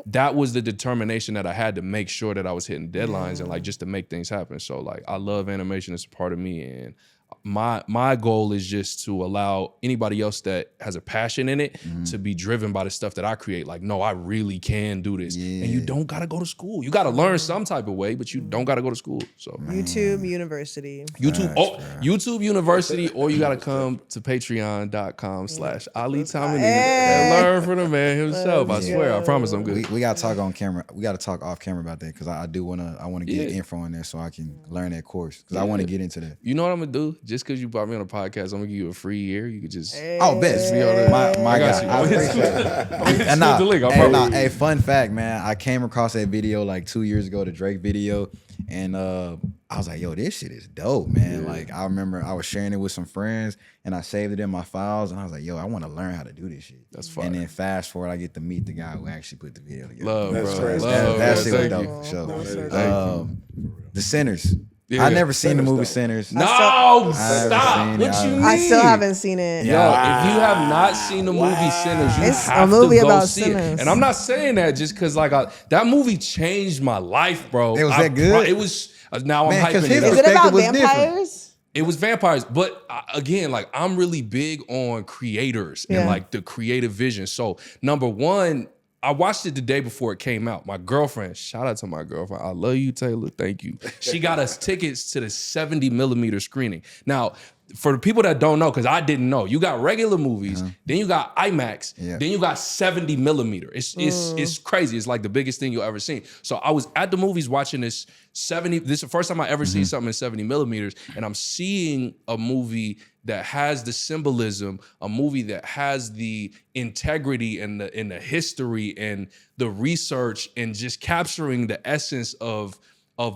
that was the determination that I had to make sure that I was hitting deadlines and like just to make things happen. So like, I love animation. It's a part of me. And my goal is just to allow anybody else that has a passion in it to be driven by the stuff that I create. Like, no, I really can do this. And you don't got to go to school. You got to learn some type of way, but you don't got to go to school. So YouTube University. YouTube University, or you got to come to patreon.com/Ali Tommy and learn from the man himself. I swear, I promise I'm good. We got to talk on camera. We got to talk off camera about that because I want to get info in there so I can learn that course because I want to get into that. You know what I'm going to do? Just because you brought me on a podcast, I'm going to give you a free year. You could just... Oh, best. My guy. Hey, fun fact, man. I came across that video like 2 years ago, the Drake video, and I was like, yo, this shit is dope, man. Yeah. Like, I remember I was sharing it with some friends, and I saved it in my files, and I was like, yo, I want to learn how to do this shit. That's fun. And then fast forward, I get to meet the guy who actually put the video together. Love, That's bro. crazy. That shit was dope. So, The Sinners. Yeah. I never seen the movie Sinners. No, stop. What you mean? I still haven't seen it. Yo, if you have not seen the movie Sinners, you have to go see it. And I'm not saying that just because like that movie changed my life, bro. It was that good? It was. Now I'm hyping it up. Is it about vampires? It was vampires, but again, like I'm really big on creators and like the creative vision. So number one, I watched it the day before it came out. My girlfriend, shout out to my girlfriend. I love you, Taylor. Thank you. She got us tickets to the 70mm screening. Now, for the people that don't know, because I didn't know, you got regular movies, then you got IMAX, then you got 70mm. It's crazy. It's like the biggest thing you'll ever see. So I was at the movies watching this 70. This is the first time I ever seen something in 70mm, and I'm seeing a movie that has the symbolism, a movie that has the integrity and the history and the research and just capturing the essence of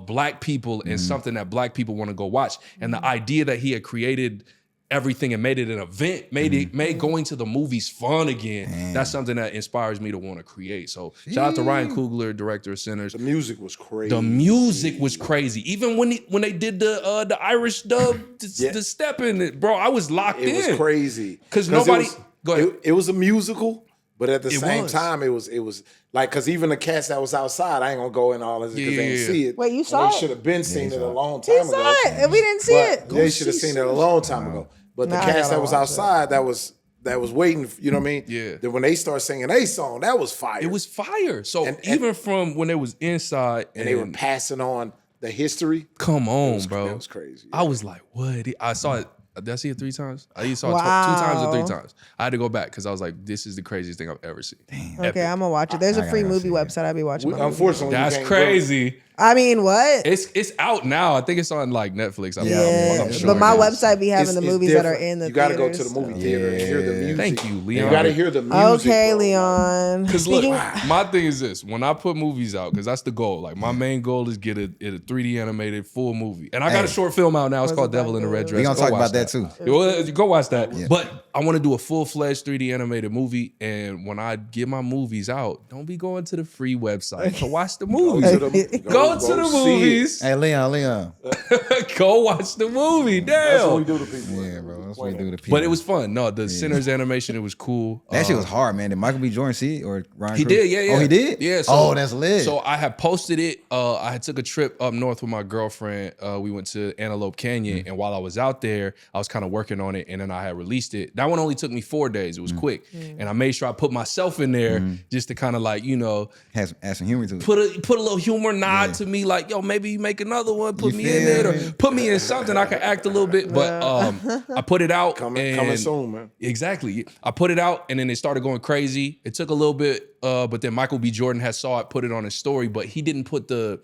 Black people and something that Black people want to go watch. And the idea that he had created everything and made it an event, made going to the movies fun again. Damn. That's something that inspires me to want to create. So shout out to Ryan Coogler, director of Sinners. The music was crazy. The music was crazy. Even when they did the Irish dub, the step in it, bro, I was locked in. It was crazy. Because nobody... Go ahead. It was a musical, but at the same time, it was like, because even the cats that was outside, I ain't gonna go in all this because they didn't see it. Wait, you saw it? They should have been seen it a long time ago. He saw it, and we didn't see it. They should have seen it a long time ago. But the cats that was outside, that was waiting, you know what I mean? Yeah. Then when they start singing a song, that was fire. It was fire. So even from when they was inside and they were passing on the history. Come on, was- bro. that was crazy, I was like, what? I saw it. Did I see it 3 times? I either saw it Wow. 2 times or 3 times. I had to go back because I was like, this is the craziest thing I've ever seen. Okay, I'm gonna watch it. There's a free gotta movie see it. website I be watching. my movies. Unfortunately, That's you can't crazy. I mean, what? It's out now. I think it's on like Netflix. Yeah, I'm sure but my it is. website be having It's- the it's movies that are different. in the You got to go to theaters, the movie so. theater and hear the music. Thank you, And Leon. you got to hear the music. Okay, bro. Leon. Because look, Speaking- my thing is this: when I put movies out, because that's the goal. Like my main goal is get a 3D animated full movie, and I got a short film out now. It's called Devil in the Red Dress. We gonna Go talk watch about that too. Well, you go watch that. But I want to do a full-fledged 3D animated movie, and when I get my movies out, don't be going to the free website to watch the movies. Go to the see it. movies. Hey, Leon. Go watch the movie. That's what we Damn. do to people. Yeah, bro. That's what we do to people. But it was fun. No, the Sinners animation, it was cool. That shit was hard, man. Did Michael B. Jordan see it or Ryan? He Cruz? did, yeah. Oh, he did. Yeah. oh, that's lit. So I had posted it. I had took a trip up north with my girlfriend. We went to Antelope Canyon, and while I was out there, I was kind of working on it, and then I had released it. That one only took me 4 days. It was quick, and I made sure I put myself in there just to kind of like Has some humor to it. put a little humor nod to me, like yo, maybe you make another one, put You me in feel it, or me? put me in something I can act a little bit. But I put it out, Coming and soon, man. exactly. I put it out, and then it started going crazy. It took a little bit, but then Michael B. Jordan had saw it, put it on his story, but he didn't put the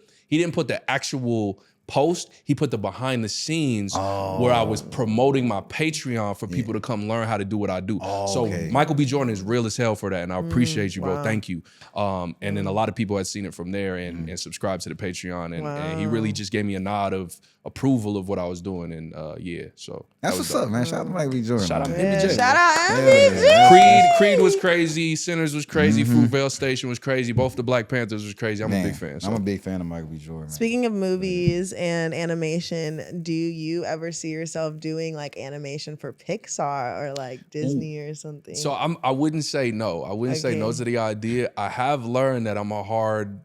actual post. He put the behind the scenes where I was promoting my Patreon for people to come learn how to do what I do. So okay. Michael B. Jordan is real as hell for that, and I appreciate you, bro. Thank you. And then a lot of people had seen it from there and subscribed to the Patreon, and he really just gave me a nod of approval of what I was doing, and yeah. So That's that was what's up, dope. man. Shout out to Michael B. Jordan. Shout out man. to MJ. Shout out Yeah, MBG. man. Creed was crazy. Sinners was crazy. Fruitvale Station was crazy. Both the Black Panthers was crazy. I'm a Man, big fan. So. I'm a big fan of Michael B. Jordan. Man. Speaking of movies and animation, do you ever see yourself doing like animation for Pixar or like Disney or something? So I wouldn't say no. I wouldn't say no Okay. to the idea. I have learned that I'm a hard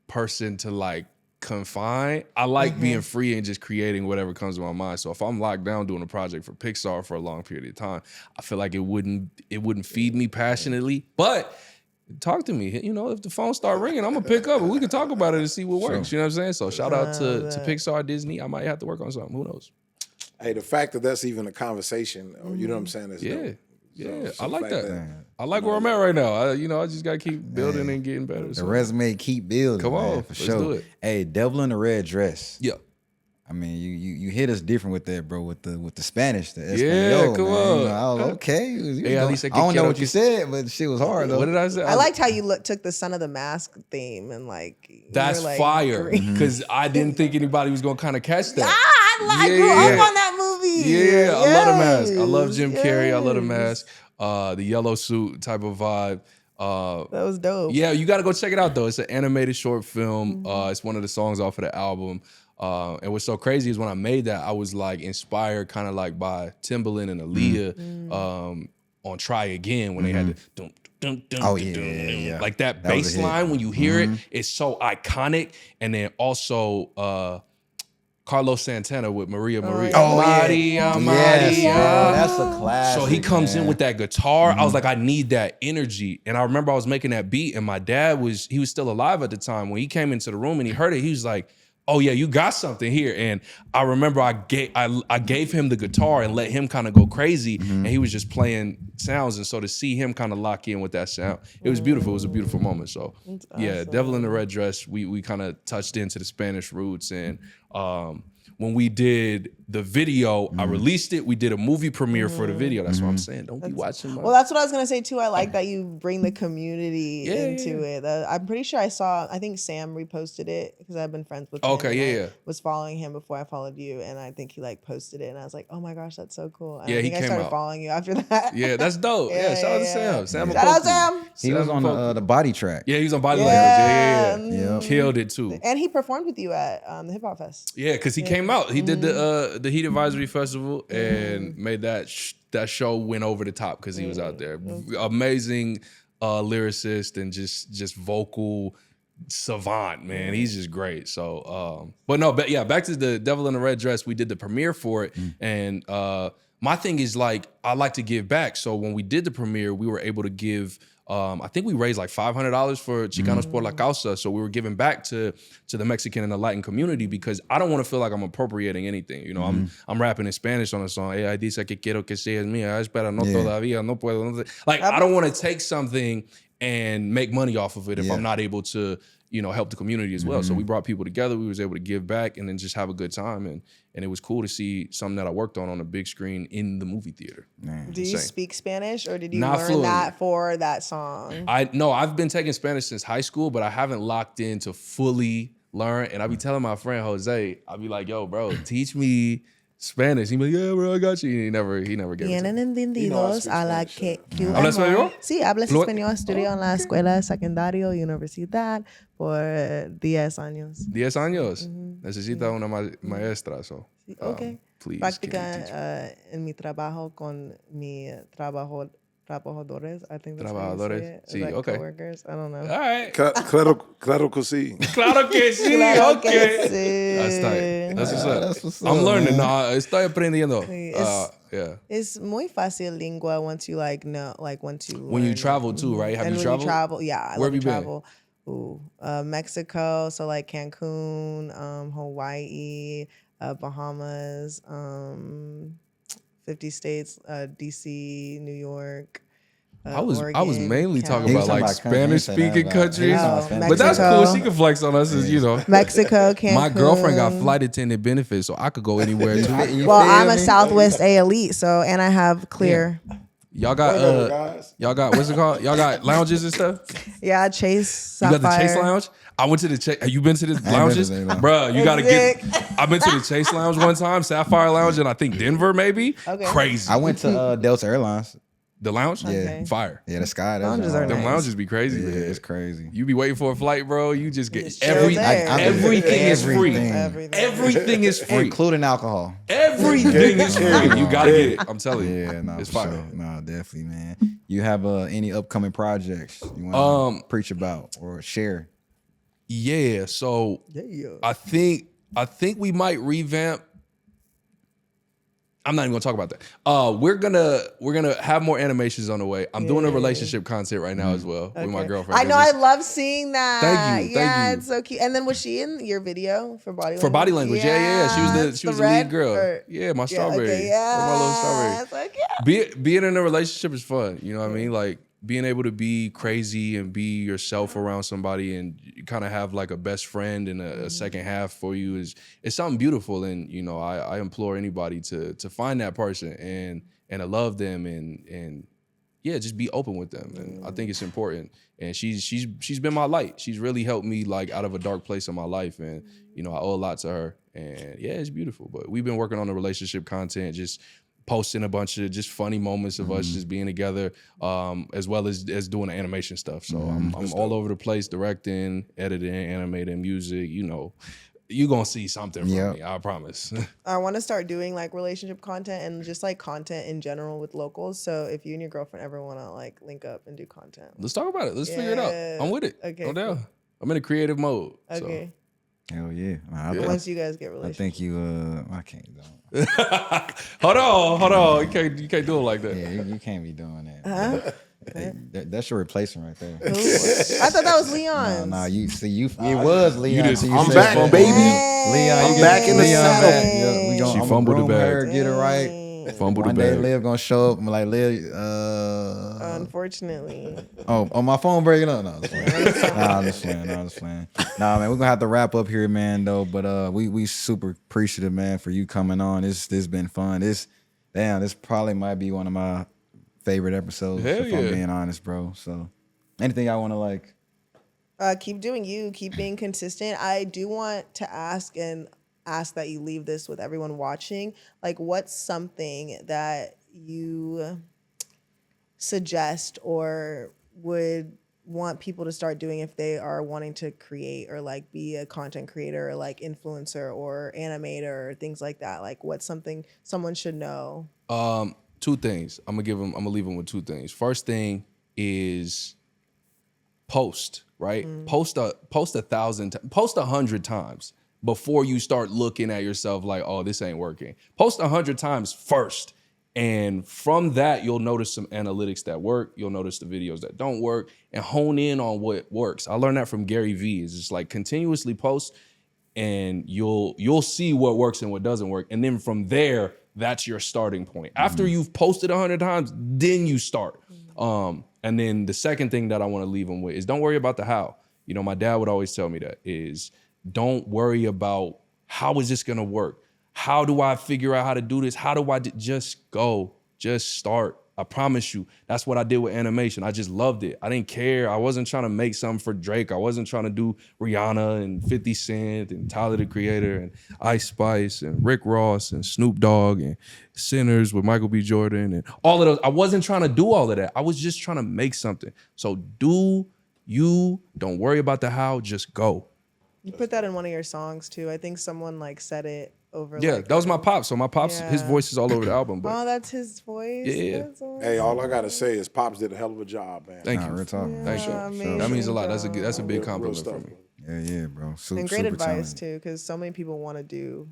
person to like confine. I like being free and just creating whatever comes to my mind. So if I'm locked down doing a project for Pixar for a long period of time, I feel like it wouldn't feed me passionately. But talk to me. You know, if the phone start ringing, I'm gonna pick up and we can talk about it and see what works. You know what I'm saying? So shout out to Pixar, Disney. I might have to work on something. Who knows? Hey, the fact that that's even a conversation, you know what I'm saying? Is Yeah. dope. Yeah, So I like the fact that. I like where I'm at right now. I just gotta keep building and getting better. The So. resume keep building. Come man, on, for let's sure. do it. Hey, Devil in the Red Dress. Yeah. I mean, you hit us different with that, bro. With the Spanish, the Yeah, Espanol, come man. on. You know, I was okay. Hey, at least I I don't can know get what up- you said, but shit was hard though. What did I say? I liked how you took the Son of the Mask theme and like you That's were, like, fire green. because I didn't think anybody was gonna kind of catch that. I Yeah, grew yeah, up yeah. on that movie. Yeah, I love the mask. I love Jim Carrey. I love the Yes. mask. The yellow suit type of vibe. That was dope. Yeah, you got to go check it out though. It's an animated short film. It's one of the songs off of the album. And what's so crazy is when I made that, I was like inspired kind of like by Timbaland and Aaliyah on Try Again when they had the dum, dum, dum, Oh, dum, yeah, dum, yeah, dum. yeah. Like that That was bass a hit. line when you hear it, it's so iconic. And then also Carlos Santana with Maria Maria. Oh, yeah. Maria, Yes, Maria. bro. That's a classic. So he comes in man. with that guitar. I was like, I need that energy. And I remember I was making that beat, and my dad was still alive at the time. When he came into the room and he heard it, he was like, "Oh yeah, you got something here." And I remember I gave him the guitar and let him kind of go crazy, and he was just playing sounds. And so to see him kind of lock in with that sound, it was beautiful. It was a beautiful moment. So yeah, Devil in the Red Dress, we kind of touched into the Spanish roots. And when we did the video, I released it. We did a movie premiere for the video. That's what I'm saying. Don't be watching my. Well, that's what I was gonna say too. I like that you bring the community into it. I'm pretty sure I think Sam reposted it because I've been friends with him. Okay, and yeah, I yeah. Was following him before I followed you, and I think he like posted it, and I was like, oh my gosh, that's so cool. And Yeah, I he think I came started out. following you after that. Yeah, that's dope. Yeah, shout out to Sam. Sam Shout out Apoku. Sam. He was on the body track. Yeah, he was on Body Yeah. Language. Yeah. Yep. Killed it too. And he performed with you at the Hip Hop Fest. Yeah, because he came out. He did the Heat Advisory Festival and made that show went over the top because he was out there. Amazing lyricist and just vocal savant, man. He's just great. So, but yeah, back to the Devil in the Red Dress. We did the premiere for it, and my thing is like I like to give back. So when we did the premiere, we were able to give. I think we raised like $500 for Chicanos por la Causa. So we were giving back to the Mexican and the Latin community because I don't want to feel like I'm appropriating anything. You know, I'm rapping in Spanish on a song. Hey, dice que quiero que seas mía. Espera, no todavía, no puedo. No. Like I don't want to take something and make money off of it if I'm not able to, you know, help the community as well. So we brought people together. We was able to give back and then just have a good time. And it was cool to see something that I worked on a big screen in the movie theater. Do you speak Spanish or did you Not learn fluently. that for that song? I've been taking Spanish since high school, but I haven't locked in to fully learn. And I be telling my friend Jose, I be like, yo, bro, teach me Spanish. He be like, yeah, bro, I got you. And he never gave it to Tienen me. entendidos a la que ¿Hablas español? Sí, hablas Fluent? español. Estudió en la escuela secundaria universidad por 10 años. 10 años. Necesita una maestra. So, Okay. please. Práctica can you teach me? en mi trabajo con mi trabajadores. I think that's Trabajadores. how you say it. Sí, Like okay. coworkers. I don't know. All right. Claro que sí. Claro que sí. Claro que Okay. sí. That's tight. That's what's up. That's what's I'm up, learning. man. No, estoy aprendiendo. Yeah. It's muy fácil lingua once you like know, like once you When you learn it. travel too, right? Have And you when traveled? you travel, yeah, I Where love have to you been? travel. Mexico, so like Cancun, Hawaii, Bahamas, 50 states, DC, New York. I was Oregon, mainly talking He about was like talking about countries, Spanish speaking he countries. was talking about Spanish But that's Mexico. cool. She can flex on us as you know. Mexico, Cancun. My girlfriend got flight attendant benefits, so I could go anywhere too. You Well, feel I'm a me? Southwest A elite, so and I have clear. Y'all got guys. y'all got what's it called? Y'all got lounges and stuff. Yeah, Chase. You got the Chase Sapphire. Lounge. I went to the Chase. Have you been to the been to lounges, the lounge. Bruh, you gotta get. Sick. I've been to the Chase Lounge one time, Sapphire Lounge, and I think Denver maybe. Okay. Crazy. I went to Delta Airlines. The lounge, Okay. fire. Yeah, the sky. Lounges are Them nice. lounges be crazy. Yeah, man. it's crazy. You be waiting for a flight, bro. You just get Just chill every there. everything is free. Everything. Everything is free. Including alcohol. Everything is free. You gotta get it. I'm telling you. Yeah, no, it's for fire. sure. No, definitely, man. You have any upcoming projects you want to preach about or share? Yeah. So Yeah. I think we might revamp. I'm not even gonna talk about that. We're gonna have more animations on the way. I'm doing a relationship content right now as well with my Okay. girlfriend. I know. I love seeing that. Thank you, thank Yeah, you. it's so cute. And then was she in your video for body language? For body language, yeah. it's She was the red lead girl. or- Yeah, my Yeah, strawberry. okay, My little strawberry. yeah. It's like, yeah. Being in a relationship is fun. You know what I mean? Like being able to be crazy and be yourself around somebody and you kind of have like a best friend and a second half for you is something beautiful. And you know, I implore anybody to find that person and to love them and yeah, just be open with them. And I think it's important. And she's been my light. She's really helped me like out of a dark place in my life. And you know, I owe a lot to her. And yeah, it's beautiful. But we've been working on the relationship content, just posting a bunch of just funny moments of us just being together, as well as doing the animation stuff. So I'm all over the place, directing, editing, animating, music. You know, you gonna see something from Yep. me. I promise. I want to start doing like relationship content and just like content in general with locals. So if you and your girlfriend ever want to like link up and do content, Let's talk about it. Let's figure it out. Yeah. I'm with it. Okay, No doubt. cool. I'm in a creative mode. okay. Hell yeah. Nah, Yeah. Once you guys get I relationship, think you. I can't. So. hold on. You can't do it like that. Yeah, you can't be doing that. That's your replacement right there. I thought that was Leon's. No, you see, it was Leon. just- till I'm said back, fumble. baby. Leon, I'm you back in the saddle. Yeah, we gonna, She I'm fumbled the groom bag. her, get it right. Fumble the One day, bag. Liv gonna show up and be like, Liv, Unfortunately, oh, my phone breaking up. No, I'm just playing. Nah, man, we're gonna have to wrap up here, man. Though, but we super appreciative, man, for you coming on. This been fun. This probably might be one of my favorite episodes. Hell if I'm yeah. being honest, bro. So, anything I want to like. keep doing you. Keep being consistent. I do want to ask that you leave this with everyone watching. Like, what's something that you suggest or would want people to start doing if they are wanting to create or like be a content creator or like influencer or animator or things like that? Like, what's something someone should know? Two things. I'm gonna leave them with two things. First thing is post, right? Post 100 times before you start looking at yourself like, oh, this ain't working. Post 100 times first And from that, you'll notice some analytics that work. You'll notice the videos that don't work and hone in on what works. I learned that from Gary Vee. It's just like continuously post and you'll see what works and what doesn't work. And then from there, that's your starting point. After you've posted 100 times, then you start. And then the second thing that I want to leave them with is don't worry about the how. You know, my dad would always tell me that is don't worry about how is this going to work? How do I figure out how to do this? How do I just go, just start. I promise you, that's what I did with animation. I just loved it. I didn't care. I wasn't trying to make something for Drake. I wasn't trying to do Rihanna and 50 Cent and Tyler, the Creator, and Ice Spice and Rick Ross and Snoop Dogg and Sinners with Michael B. Jordan and all of those. I wasn't trying to do all of that. I was just trying to make something. So don't worry about the how, just go. You put that in one of your songs too. I think someone like said it over. Yeah, like, that was my pops. So my pops, his Yeah. voice is all over the album. But Oh, that's his voice. Yeah. That's all Hey, all I gotta say is Pops did a hell of a job, man. thank Nah, you. real talk. Thank you. amazing That means a lot. That's a big Real compliment stuff. for me. Yeah, bro. Super, and great super advice talented. too, because so many people want to do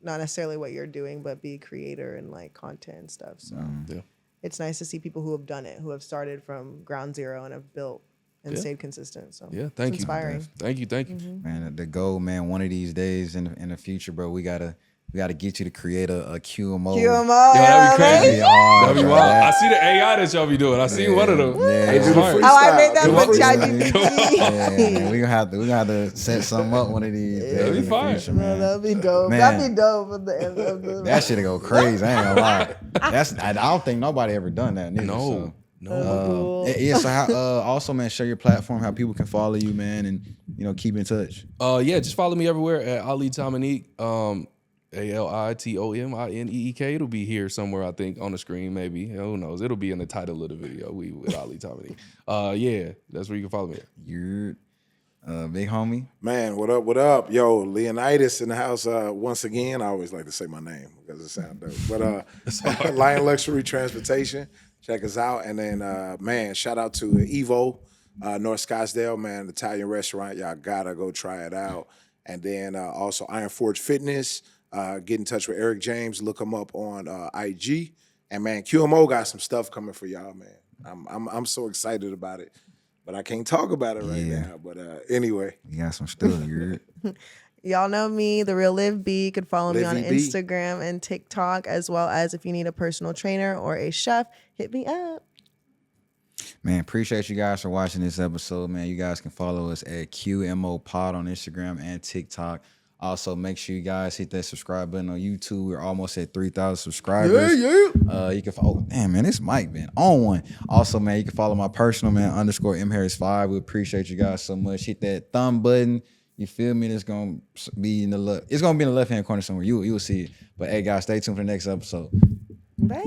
not necessarily what you're doing, but be a creator and like content and stuff. So Yeah. it's nice to see people who have done it, who have started from ground zero and have built and Yeah. stayed consistent. So Yeah, thank it's you. inspiring. Thank you. Man, the goal, man. One of these days in the future, bro, we gotta get you to create a QMO. QMO, Yo, that'd be That'd crazy. be hard, That'd be bro. wild. I That- see the AI that y'all be doing. I seen one of them. Yeah. It's Yeah. smart. Oh, I made that Come with on. ChatGPT. Yeah, man, we gonna have to set something up one of these. days That'd be in the fire. future, No, man. that'd be dope. Man. That'd be dope at the end of the That shit'll go crazy. I ain't gonna lie. I don't think nobody ever done that. Neither, No. Cool. Yeah. So how, also, man, share your platform, how people can follow you, man, and keep in touch. Yeah, just follow me everywhere at Ali Dominique. ALITOMINEEK. It'll be here somewhere, I think, on the screen, maybe. Who knows? It'll be in the title of the video. We with Ali Dominique. Yeah, that's where you can follow me at. You're big homie. Man, what up, what up? Yo, Leonidas in the house once again. I always like to say my name because it sounds dope. But Lion Luxury Transportation, check us out. And then, man, shout out to Evo, North Scottsdale, man, Italian restaurant. Y'all gotta go try it out. And then also Iron Forge Fitness. Get in touch with Eric James. Look him up on IG. And man, QMO got some stuff coming for y'all, man. I'm so excited about it, but I can't talk about it right now. But anyway, You got some stuff. You're Y'all know me, The Real Liv B. You can follow me on Livy B. Instagram and TikTok, as well as if you need a personal trainer or a chef, hit me up. Man, appreciate you guys for watching this episode, man. You guys can follow us at QMO Pod on Instagram and TikTok. Also, make sure you guys hit that subscribe button on YouTube. We're almost at 3,000 subscribers. You can follow. Damn, man, this mic been on one. Also, man, you can follow my personal man _MHarris5. We appreciate you guys so much. Hit that thumb button. You feel me? It's gonna be in the left. It's gonna be in the left hand corner somewhere. You will see it. But hey, guys, stay tuned for the next episode. Bye.